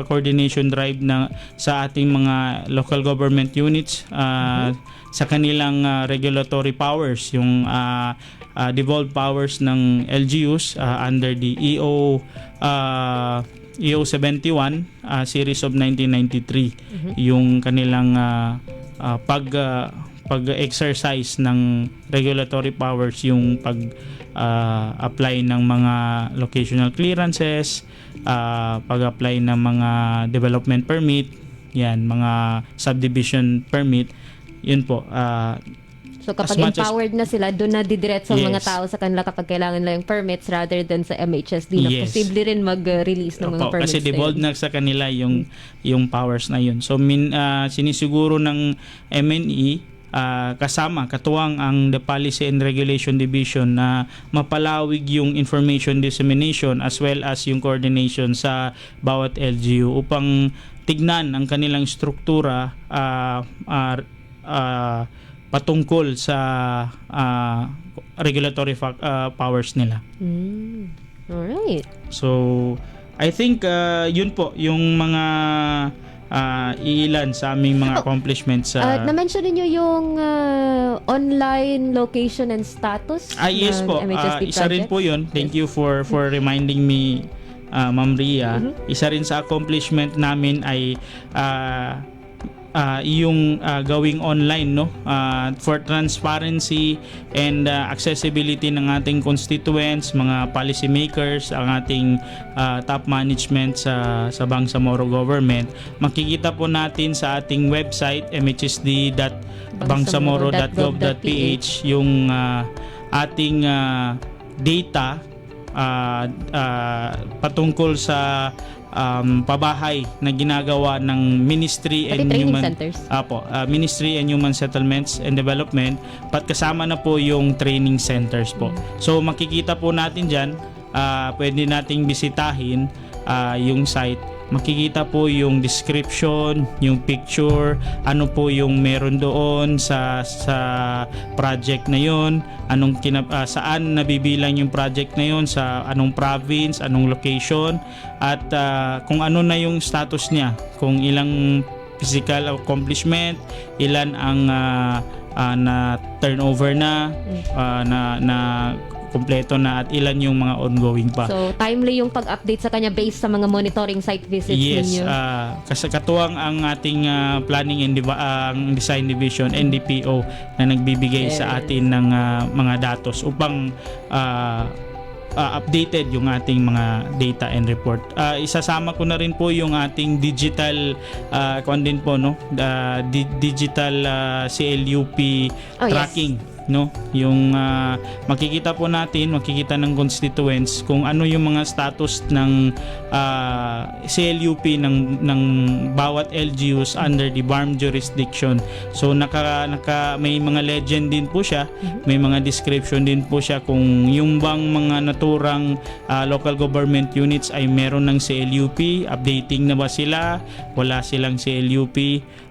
coordination drive na sa ating mga local government units sa kanilang regulatory powers, yung devolved powers ng LGUs under the EO 71 series of 1993, yung kanilang pag-exercise ng regulatory powers, yung pag-apply ng mga locational clearances, pag-apply ng mga development permit, yan, mga subdivision permit, yun po. So kapag empowered na sila, doon na didiretso ang mga tao sa kanila kapag kailangan lang yung permits rather than sa MHSD na posible rin mag-release ng mga permits. Kasi devolved na sa kanila yung powers na yun. So sinisiguro ng MNE katuwang ang the Policy and Regulation Division na mapalawig yung information dissemination as well as yung coordination sa bawat LGU upang tignan ang kanilang struktura patungkol sa regulatory powers nila. Alright. So, I think yun po yung mga ilan sa aming mga accomplishments. Na-mention niyo yung online location and status yes po. MHSD Isa rin po yun. Thank you for reminding me, Ma'am Ria. Isa rin sa accomplishment namin ay yung gawing online for transparency and accessibility ng ating constituents, mga policy makers, ang ating top management sa Bangsamoro government. Makikita po natin sa ating website mhsd.bangsamoro.gov.ph yung ating data patungkol sa pabahay na ginagawa ng Ministry and Ministry and Human Settlements and Development, kasama na po yung training centers po. So makikita po natin diyan, pwede nating bisitahin yung site. Makikita po yung description, yung picture, ano po yung meron doon sa project na yon, saan nabibilang yung project na yon, sa anong province, anong location, at kung ano na yung status niya, kung ilang physical accomplishment, ilan ang na turnover na kompleto na, at ilan yung mga ongoing pa. So, timely yung pag-update sa kanya based sa mga monitoring site visits ninyo. Kasi katuwang ang ating Planning and Design Division, NDPO, na nagbibigay sa atin ng mga datos upang updated yung ating mga data and report. Isasama ko na rin po yung ating digital digital CLUP tracking. Yung makikita po natin, makikita ng constituents kung ano yung mga status ng CLUP ng bawat LGUs under the BARM jurisdiction. So may mga legend din po siya, may mga description din po siya kung yung bang mga naturang local government units ay meron ng CLUP, updating na ba sila, wala silang CLUP,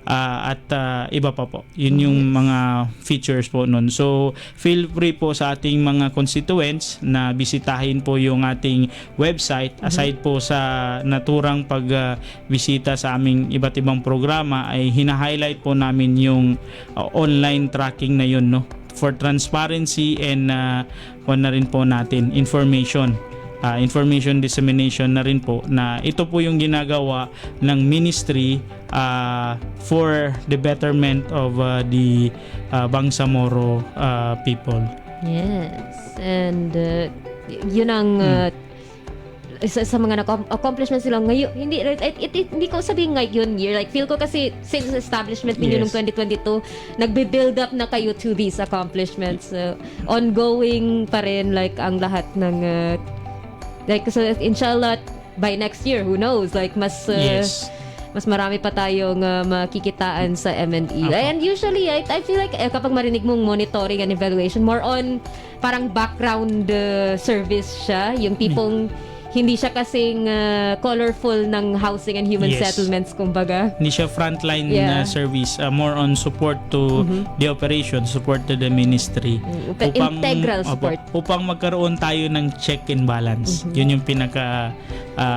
at iba pa po. Yun yung mga features po nun. So, feel free po sa ating mga constituents na bisitahin po yung ating website. Aside po sa naturang pagbisita sa aming iba't ibang programa, ay hina-highlight po namin yung online tracking na yun, for transparency and na rin po natin information information dissemination na rin po na ito po yung ginagawa ng ministry for the betterment of the Bangsamoro people. Yes. And yun ang isa sa mga accomplishments nila ngayon. Hindi ko sabihin ngayon year. Like, feel ko kasi since establishment ninyo Yes. noong 2022, nagbe-build up na kayo to these accomplishments. Ongoing pa rin like ang lahat ng so inshallah by next year, who knows? Like mas Yes. mas marami pa tayong makikitaan sa M&E. Apo. And usually, I feel like kapag marinig mong monitoring and evaluation, more on parang background service siya. Yung tipong hindi siya kasing colorful ng housing and human Yes. settlements, kumbaga. Hindi siya frontline Yeah. service, more on support to the operation, support to the ministry. Integral support. Upang magkaroon tayo ng check and balance. Yun yung pinaka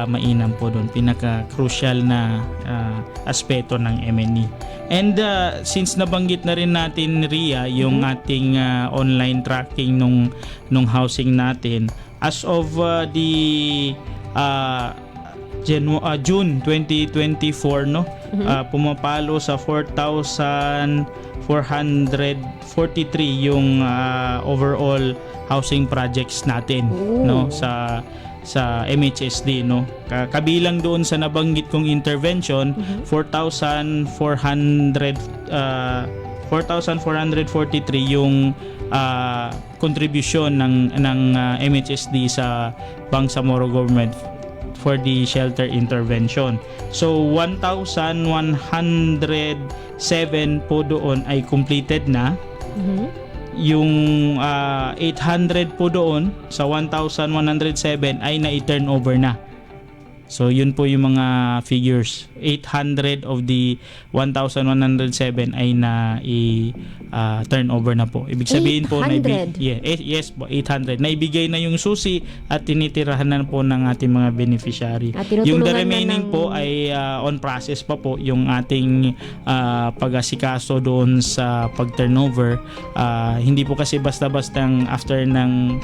mainam po doon, pinaka crucial na aspeto ng MNE. And since nabanggit na rin natin, Ria, yung ating online tracking nung housing natin, as of the June 2024, no, pumapalo sa 4,443 yung overall housing projects natin. Ooh. No, sa MHSD, no. Kabilang doon sa nabanggit kong intervention, 4,443 yung contribution ng MHSD sa Bangsamoro government for the shelter intervention. So 1,107 po doon ay completed na. Yung 800 po doon sa 1,107 ay na-turn over na. So yun po yung mga figures. 800 of the 1,107 ay turn over na po. Ibig sabihin po na 800? yes po, 800. Naibigay na yung susi at tinitirahan na po ng ating mga beneficiary. At tinutulungan Yung the na remaining ng- po ay on process pa po yung ating pag-asikaso doon sa pag-turnover. Hindi po kasi basta-bastang after ng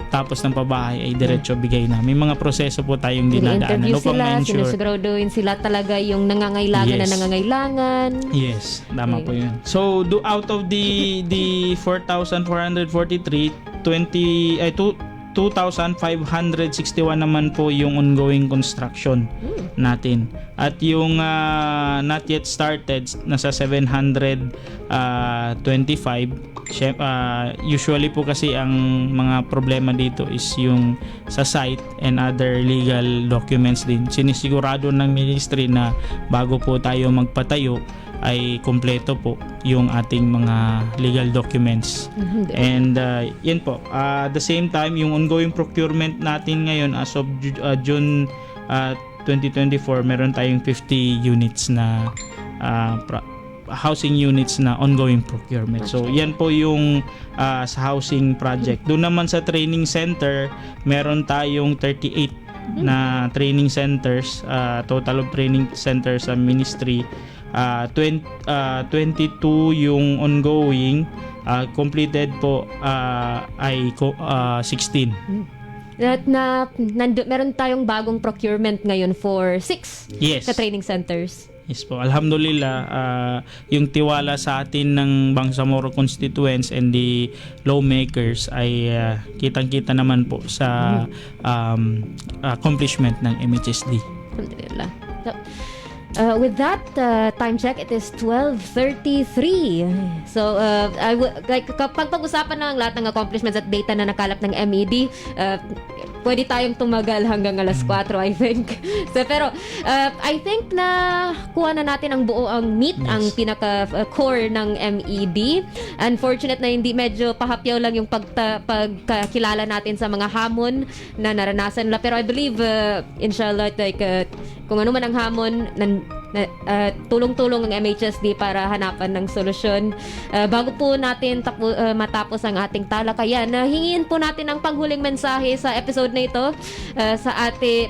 tapos ng pabahay ay diretso bigay na. May mga proseso po tayong dinadaanan Ini-interview upang sila, ma-ensure. sinusiguraduhin sila talaga yung nangangailangan na Yes. nangangailangan. Yes, tama Okay. po 'yun. So, out of the 4,443, 2,561 naman po yung ongoing construction natin. At yung not yet started nasa 725. Usually po kasi ang mga problema dito is yung sa site and other legal documents din. Sinisigurado ng ministry na bago po tayo magpatayo ay kumpleto po yung ating mga legal documents. And yan po, the same time yung ongoing procurement natin ngayon as of June 2024, meron tayong 50 units na housing units na ongoing procurement. So yan po yung sa housing project. Doon naman sa training center, meron tayong 38 na training centers, total of training centers sa ministry. 22 yung ongoing, completed po ay 16. At meron tayong bagong procurement ngayon for 6 Yes. sa training centers. Yes po. Alhamdulillah, yung tiwala sa atin ng Bangsamoro constituents and the lawmakers ay kitang-kita naman po sa accomplishment ng MHSD. Alhamdulillah. With that time check, it is 12:33. So kapag pag-usapan na ang lahat ng accomplishments at data na nakalap ng MED, pwede tayong tumagal hanggang alas 4, I think. So, pero I think na kuha na natin ang buo ang meat, ang pinaka-core ng MED. Unfortunate na hindi, medyo pahapyaw lang yung pagkakilala natin sa mga hamon na naranasan nila. Pero I believe, inshallah, kung ano man ang hamon, tulong-tulong ng MHSD para hanapan ng solusyon. Bago po natin matapos ang ating talakayan, hingin po natin ang panghuling mensahe sa episode na ito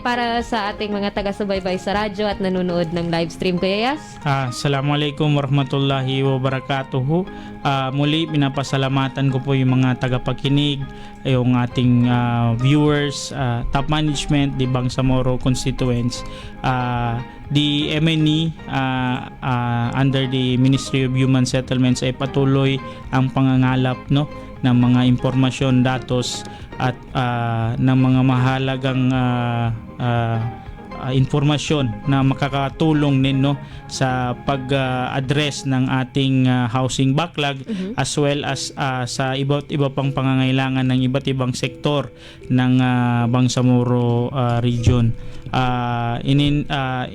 para sa ating mga taga-subaybay sa radyo at nanonood ng live stream. Kuya Yas? Assalamualaikum warahmatullahi wabarakatuh. Muli, pinapasalamatan ko po yung mga tagapakinig, yung ating viewers, top management, di Bangsamoro constituents, the MNE under the Ministry of Human Settlements ay patuloy ang pangangalap ng mga impormasyon, datos at ng mga mahalagang informasyon na makakatulong din sa pag-address ng ating housing backlog, as well as sa iba pang pangangailangan ng iba't ibang sektor ng Bangsamoro region.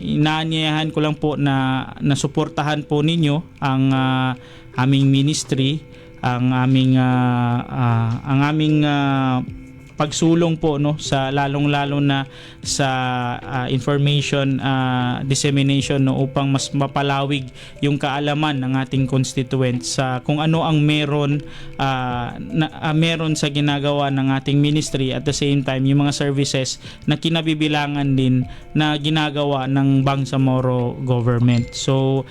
Inaanyayahan ko lang po na nasuportahan po ninyo ang aming ministry, ang aming pagsulong po sa lalong-lalo na sa information dissemination upang mas mapalawig yung kaalaman ng ating constituents sa kung ano ang meron sa ginagawa ng ating ministry, at the same time yung mga services na kinabibilangan din na ginagawa ng Bangsamoro government. So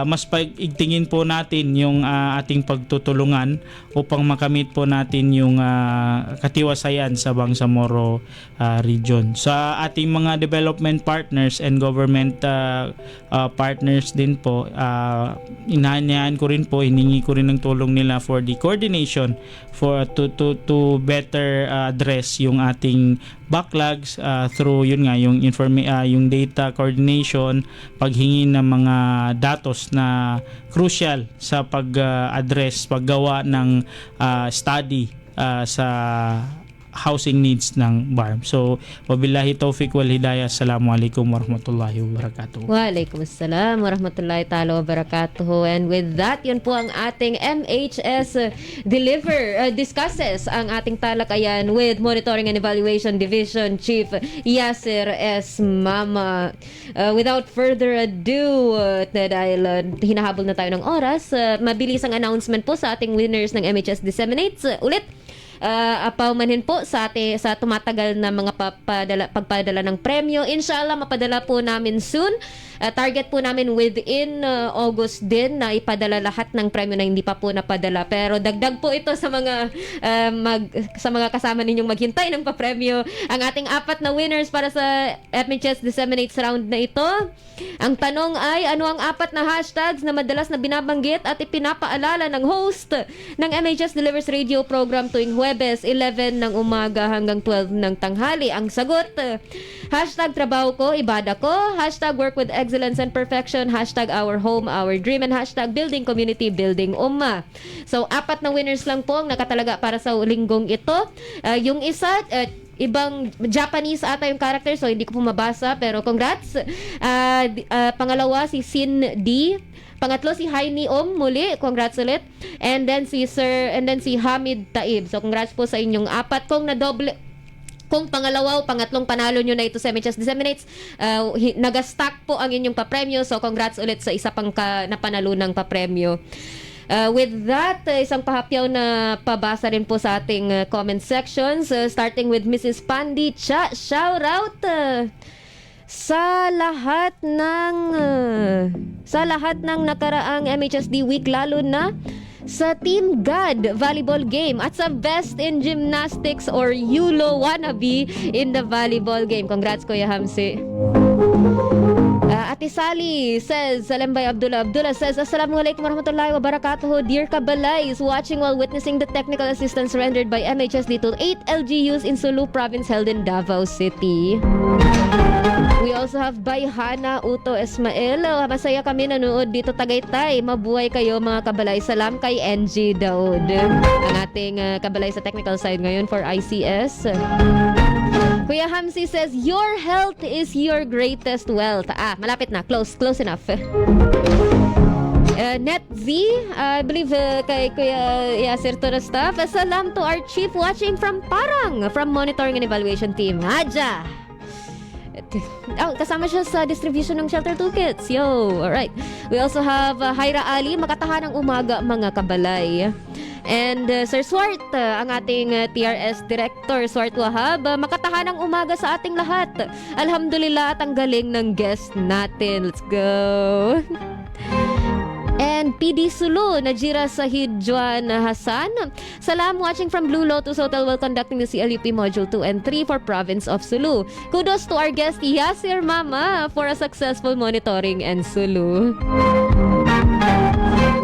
mas paigtingin po natin yung ating pagtutulungan upang makamit po natin yung katiwasayan sa Bangsamoro region. Sa ating mga development partners and government partners din po, inaanyayahan ko rin po, hiningi ko rin ng tulong nila for the coordination to better address yung ating backlogs through yung data coordination, paghingi ng mga datos na crucial sa pag-address, paggawa ng study sa housing needs ng BARM. So, wabillahi taufiq wal hidayah. Assalamualaikum warahmatullahi wabarakatuh. Waalaikumsalam warahmatullahi ta'ala wabarakatuh. And with that, yun po ang ating MHS discusses ang ating talakayan with Monitoring and Evaluation Division Chief Yasser S. Mama. Without further ado, dahil hinahabol na tayo ng oras, mabilis ang announcement po sa ating winners ng MHS Disseminates. Ulit, paumanhin po sa tumatagal na mga pagpadala ng premyo. Inshallah, mapadala po namin soon. Target po namin within August din na ipadala lahat ng premyo na hindi pa po napadala. Pero dagdag po ito sa mga kasama ninyong maghintay ng papremyo. Ang ating 4 na winners para sa MHS Disseminates round na ito. Ang tanong ay, ano ang 4 na hashtags na madalas na binabanggit at ipinapaalala ng host ng MHS Delivers Radio program tuwing Huwebes, 11 ng umaga hanggang 12 ng tanghali? Ang sagot, hashtag trabaho ko, ibada ko, hashtag work with excellence and perfection, hashtag our home, our dream, and hashtag building community, building umma. So, 4 na winners lang po ang nakatalaga para sa linggong ito. Yung isa, ibang Japanese ata yung character, so hindi ko po mabasa, pero congrats. Pangalawa, si Sin D. Pangatlo, si Haini muli, congrats ulit. And then si Hamid Taib. So, congrats po sa inyong 4. Kung pangalawa o pangatlong panalo nyo na ito sa MHS Disseminates, nag-stack po ang inyong papremyo. So, congrats ulit sa isa pang napanalunang papremyo. With that, isang pahapyaw na pabasa rin po sa ating comment sections. Starting with Mrs. Pandi Cha. Shout out sa lahat ng nakaraang MHSD week, lalo na sa Team God volleyball game at sa Best in Gymnastics or YULO wannabe in the volleyball game. Congrats, Kuya Hamsi. Ate Sally says, Salembay Abdullah says, Assalamualaikum warahmatullahi wabarakatuh. Dear Kabalays, watching while witnessing the technical assistance rendered by MHSD to 8 LGUs in Sulu Province held in Davao City. We also have Bayhana Uto Ismael. Masaya kami nanood dito Tagaytay. Mabuhay kayo mga kabalay. Salam kay NG Daud. Ang ating kabalay sa technical side ngayon for ICS. Kuya Hamsi says, your health is your greatest wealth. Malapit na. Close enough. Net Z, I believe kay Kuya Yasser to the staff. Salam to our chief watching from Parang, from Monitoring and Evaluation Team. Haja! Kasama siya sa distribution ng Shelter Toolkits. Yo! Alright. We also have Hyra Ali, makatahanang umaga mga kabalay. And Sir Swart, ang ating TRS Director, Swart Wahab, makatahanang umaga sa ating lahat. Alhamdulillah at ang galing ng guest natin. Let's go! And PD Sulu, Najira Sahid Juan Hassan. Salam, watching from Blue Lotus Hotel while conducting the CLUP Module 2 and 3 for Province of Sulu. Kudos to our guest Yasir Mama for a successful monitoring and Sulu.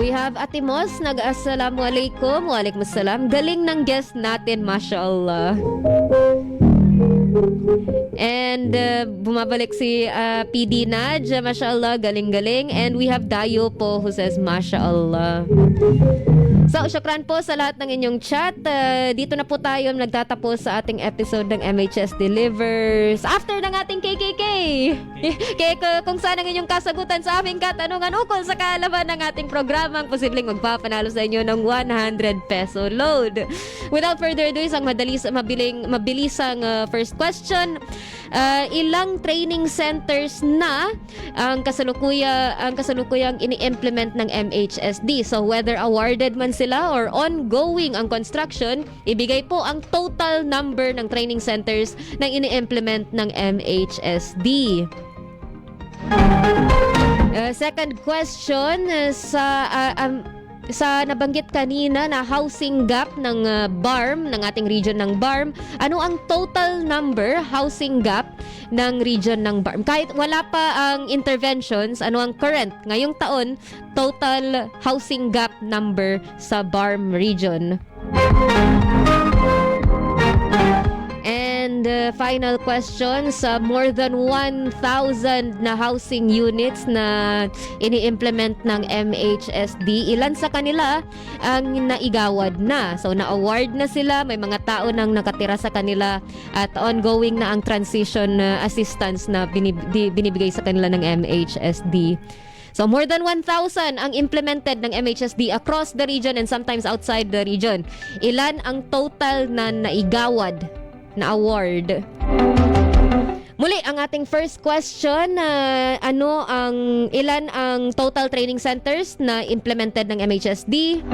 We have Atimos, nag-assalamualaikum. Waalaikumsalam. Galing ng guest natin, mashallah. And bumabalik si PD Naj, mashallah, galing-galing. And we have Dayo po who says mashallah. So, syukran po sa lahat ng inyong chat. Dito na po tayo nagtatapos sa ating episode ng MHS Delivers. After ng ating KKK. Kung saan ang inyong kasagutan sa aming katanungan ukol sa kaalaman ng ating programang posibleng magpapanalo sa inyo ng 100 peso load. Without further ado, isang mabilisang first question. Ilang training centers na ang kasalukuyang ini-implement ng MHSD? So whether awarded man sila or ongoing ang construction, ibigay po ang total number ng training centers na ini-implement ng MHSD. Second question, sa nabanggit kanina na housing gap ng BARM, ng ating region ng BARM, ano ang total number housing gap ng region ng BARM? Kahit wala pa ang interventions, ano ang current ngayong taon total housing gap number sa BARM region? And final question, sa more than 1,000 na housing units na ini-implement ng MHSD, ilan sa kanila ang naigawad na? So na-award na sila, may mga tao nang nakatira sa kanila at ongoing na ang transition assistance na binibigay sa kanila ng MHSD. So more than 1,000 ang implemented ng MHSD across the region and sometimes outside the region. Ilan ang total na naigawad na award? Muli, ang ating first question, ilan ang total training centers na implemented ng MHSD?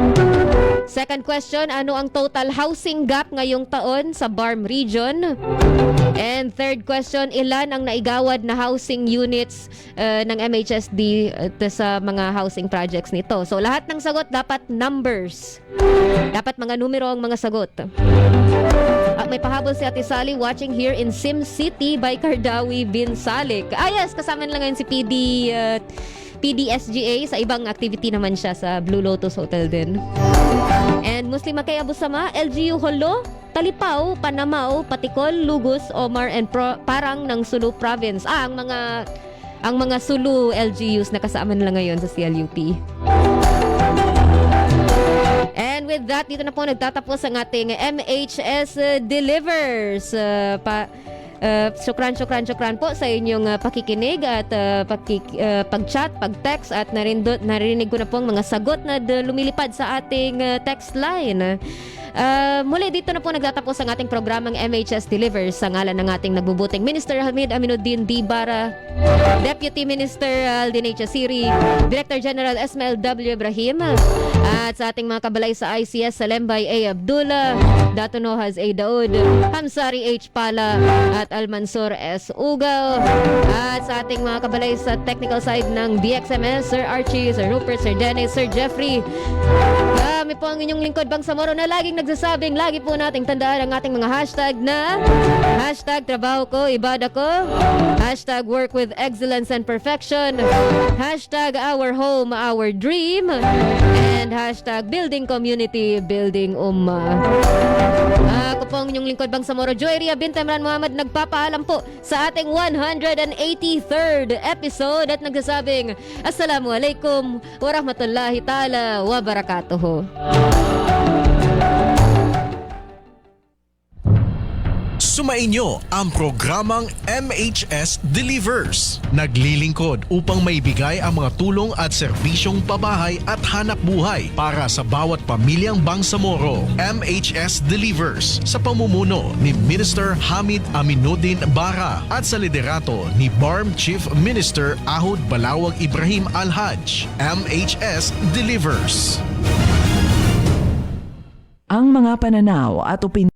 Second question, ano ang total housing gap ngayong taon sa BARM region? And third question, ilan ang naigawad na housing units ng MHSD sa mga housing projects nito? So lahat ng sagot dapat numbers. Dapat mga numero ang mga sagot. At may pahabol si Ate Sally watching here in Sim City by Kardawi bin Salik. Yes, kasama lang ngayon si PDSGA. Sa ibang activity naman siya sa Blue Lotus Hotel din. And Muslim Makay Abu Sama, LGU Holo, Talipao, Panamao, Patikol, Lugos, Omar, and Parang ng Sulu Province. Ang mga Sulu LGUs na kasama nila ngayon sa CLUP. And with that, dito na po nagtatapos ang ating MHS Delivers. Syukran po sa inyong pakikinig at pag-chat, pag-text at narinig ko na po ang mga sagot na lumilipad sa ating text line. Muli dito na po nagtatapos ang ating programang MHS Delivers sa ngalan ng ating nagbubuting Minister Hamid Aminuddin Dibara, Deputy Minister Aldin H. Asiri, Director General Esmael W. Ibrahim, at sa ating mga kabalay sa ICS, Salembay A. Abdullah, Dato Nohaz A. Daud, Hamsari H. Pala, at Almansur S. Ugal, at sa ating mga kabalay sa technical side ng DXMS, Sir Archie, Sir Rupert, Sir Dennis, Sir Jeffrey. Kami po ang inyong lingkod Bangsamoro na laging nagsasabing lagi po nating tandaan ang ating mga hashtag na hashtag trabaho ko, ibada ko, hashtag work with excellence and perfection, hashtag our home, our dream, and hashtag building community, building ummah. Ako po ang inyong lingkod Bangsamoro, Joy Ria Bint Emran Muhammad, nagpapaalam po sa ating 183rd episode at nagsasabing Assalamualaikum warahmatullahi ta'ala wabarakatuhu. Sumainyo ang programang MHS Delivers. Naglilingkod upang maibigay ang mga tulong at serbisyong pabahay at hanap buhay para sa bawat pamilyang Bangsamoro. MHS Delivers sa pamumuno ni Minister Hamid Aminuddin Bara at sa liderato ni BARM Chief Minister Ahud Balawag Ibrahim Al-Haj. MHS Delivers. Ang mga pananaw at opinyon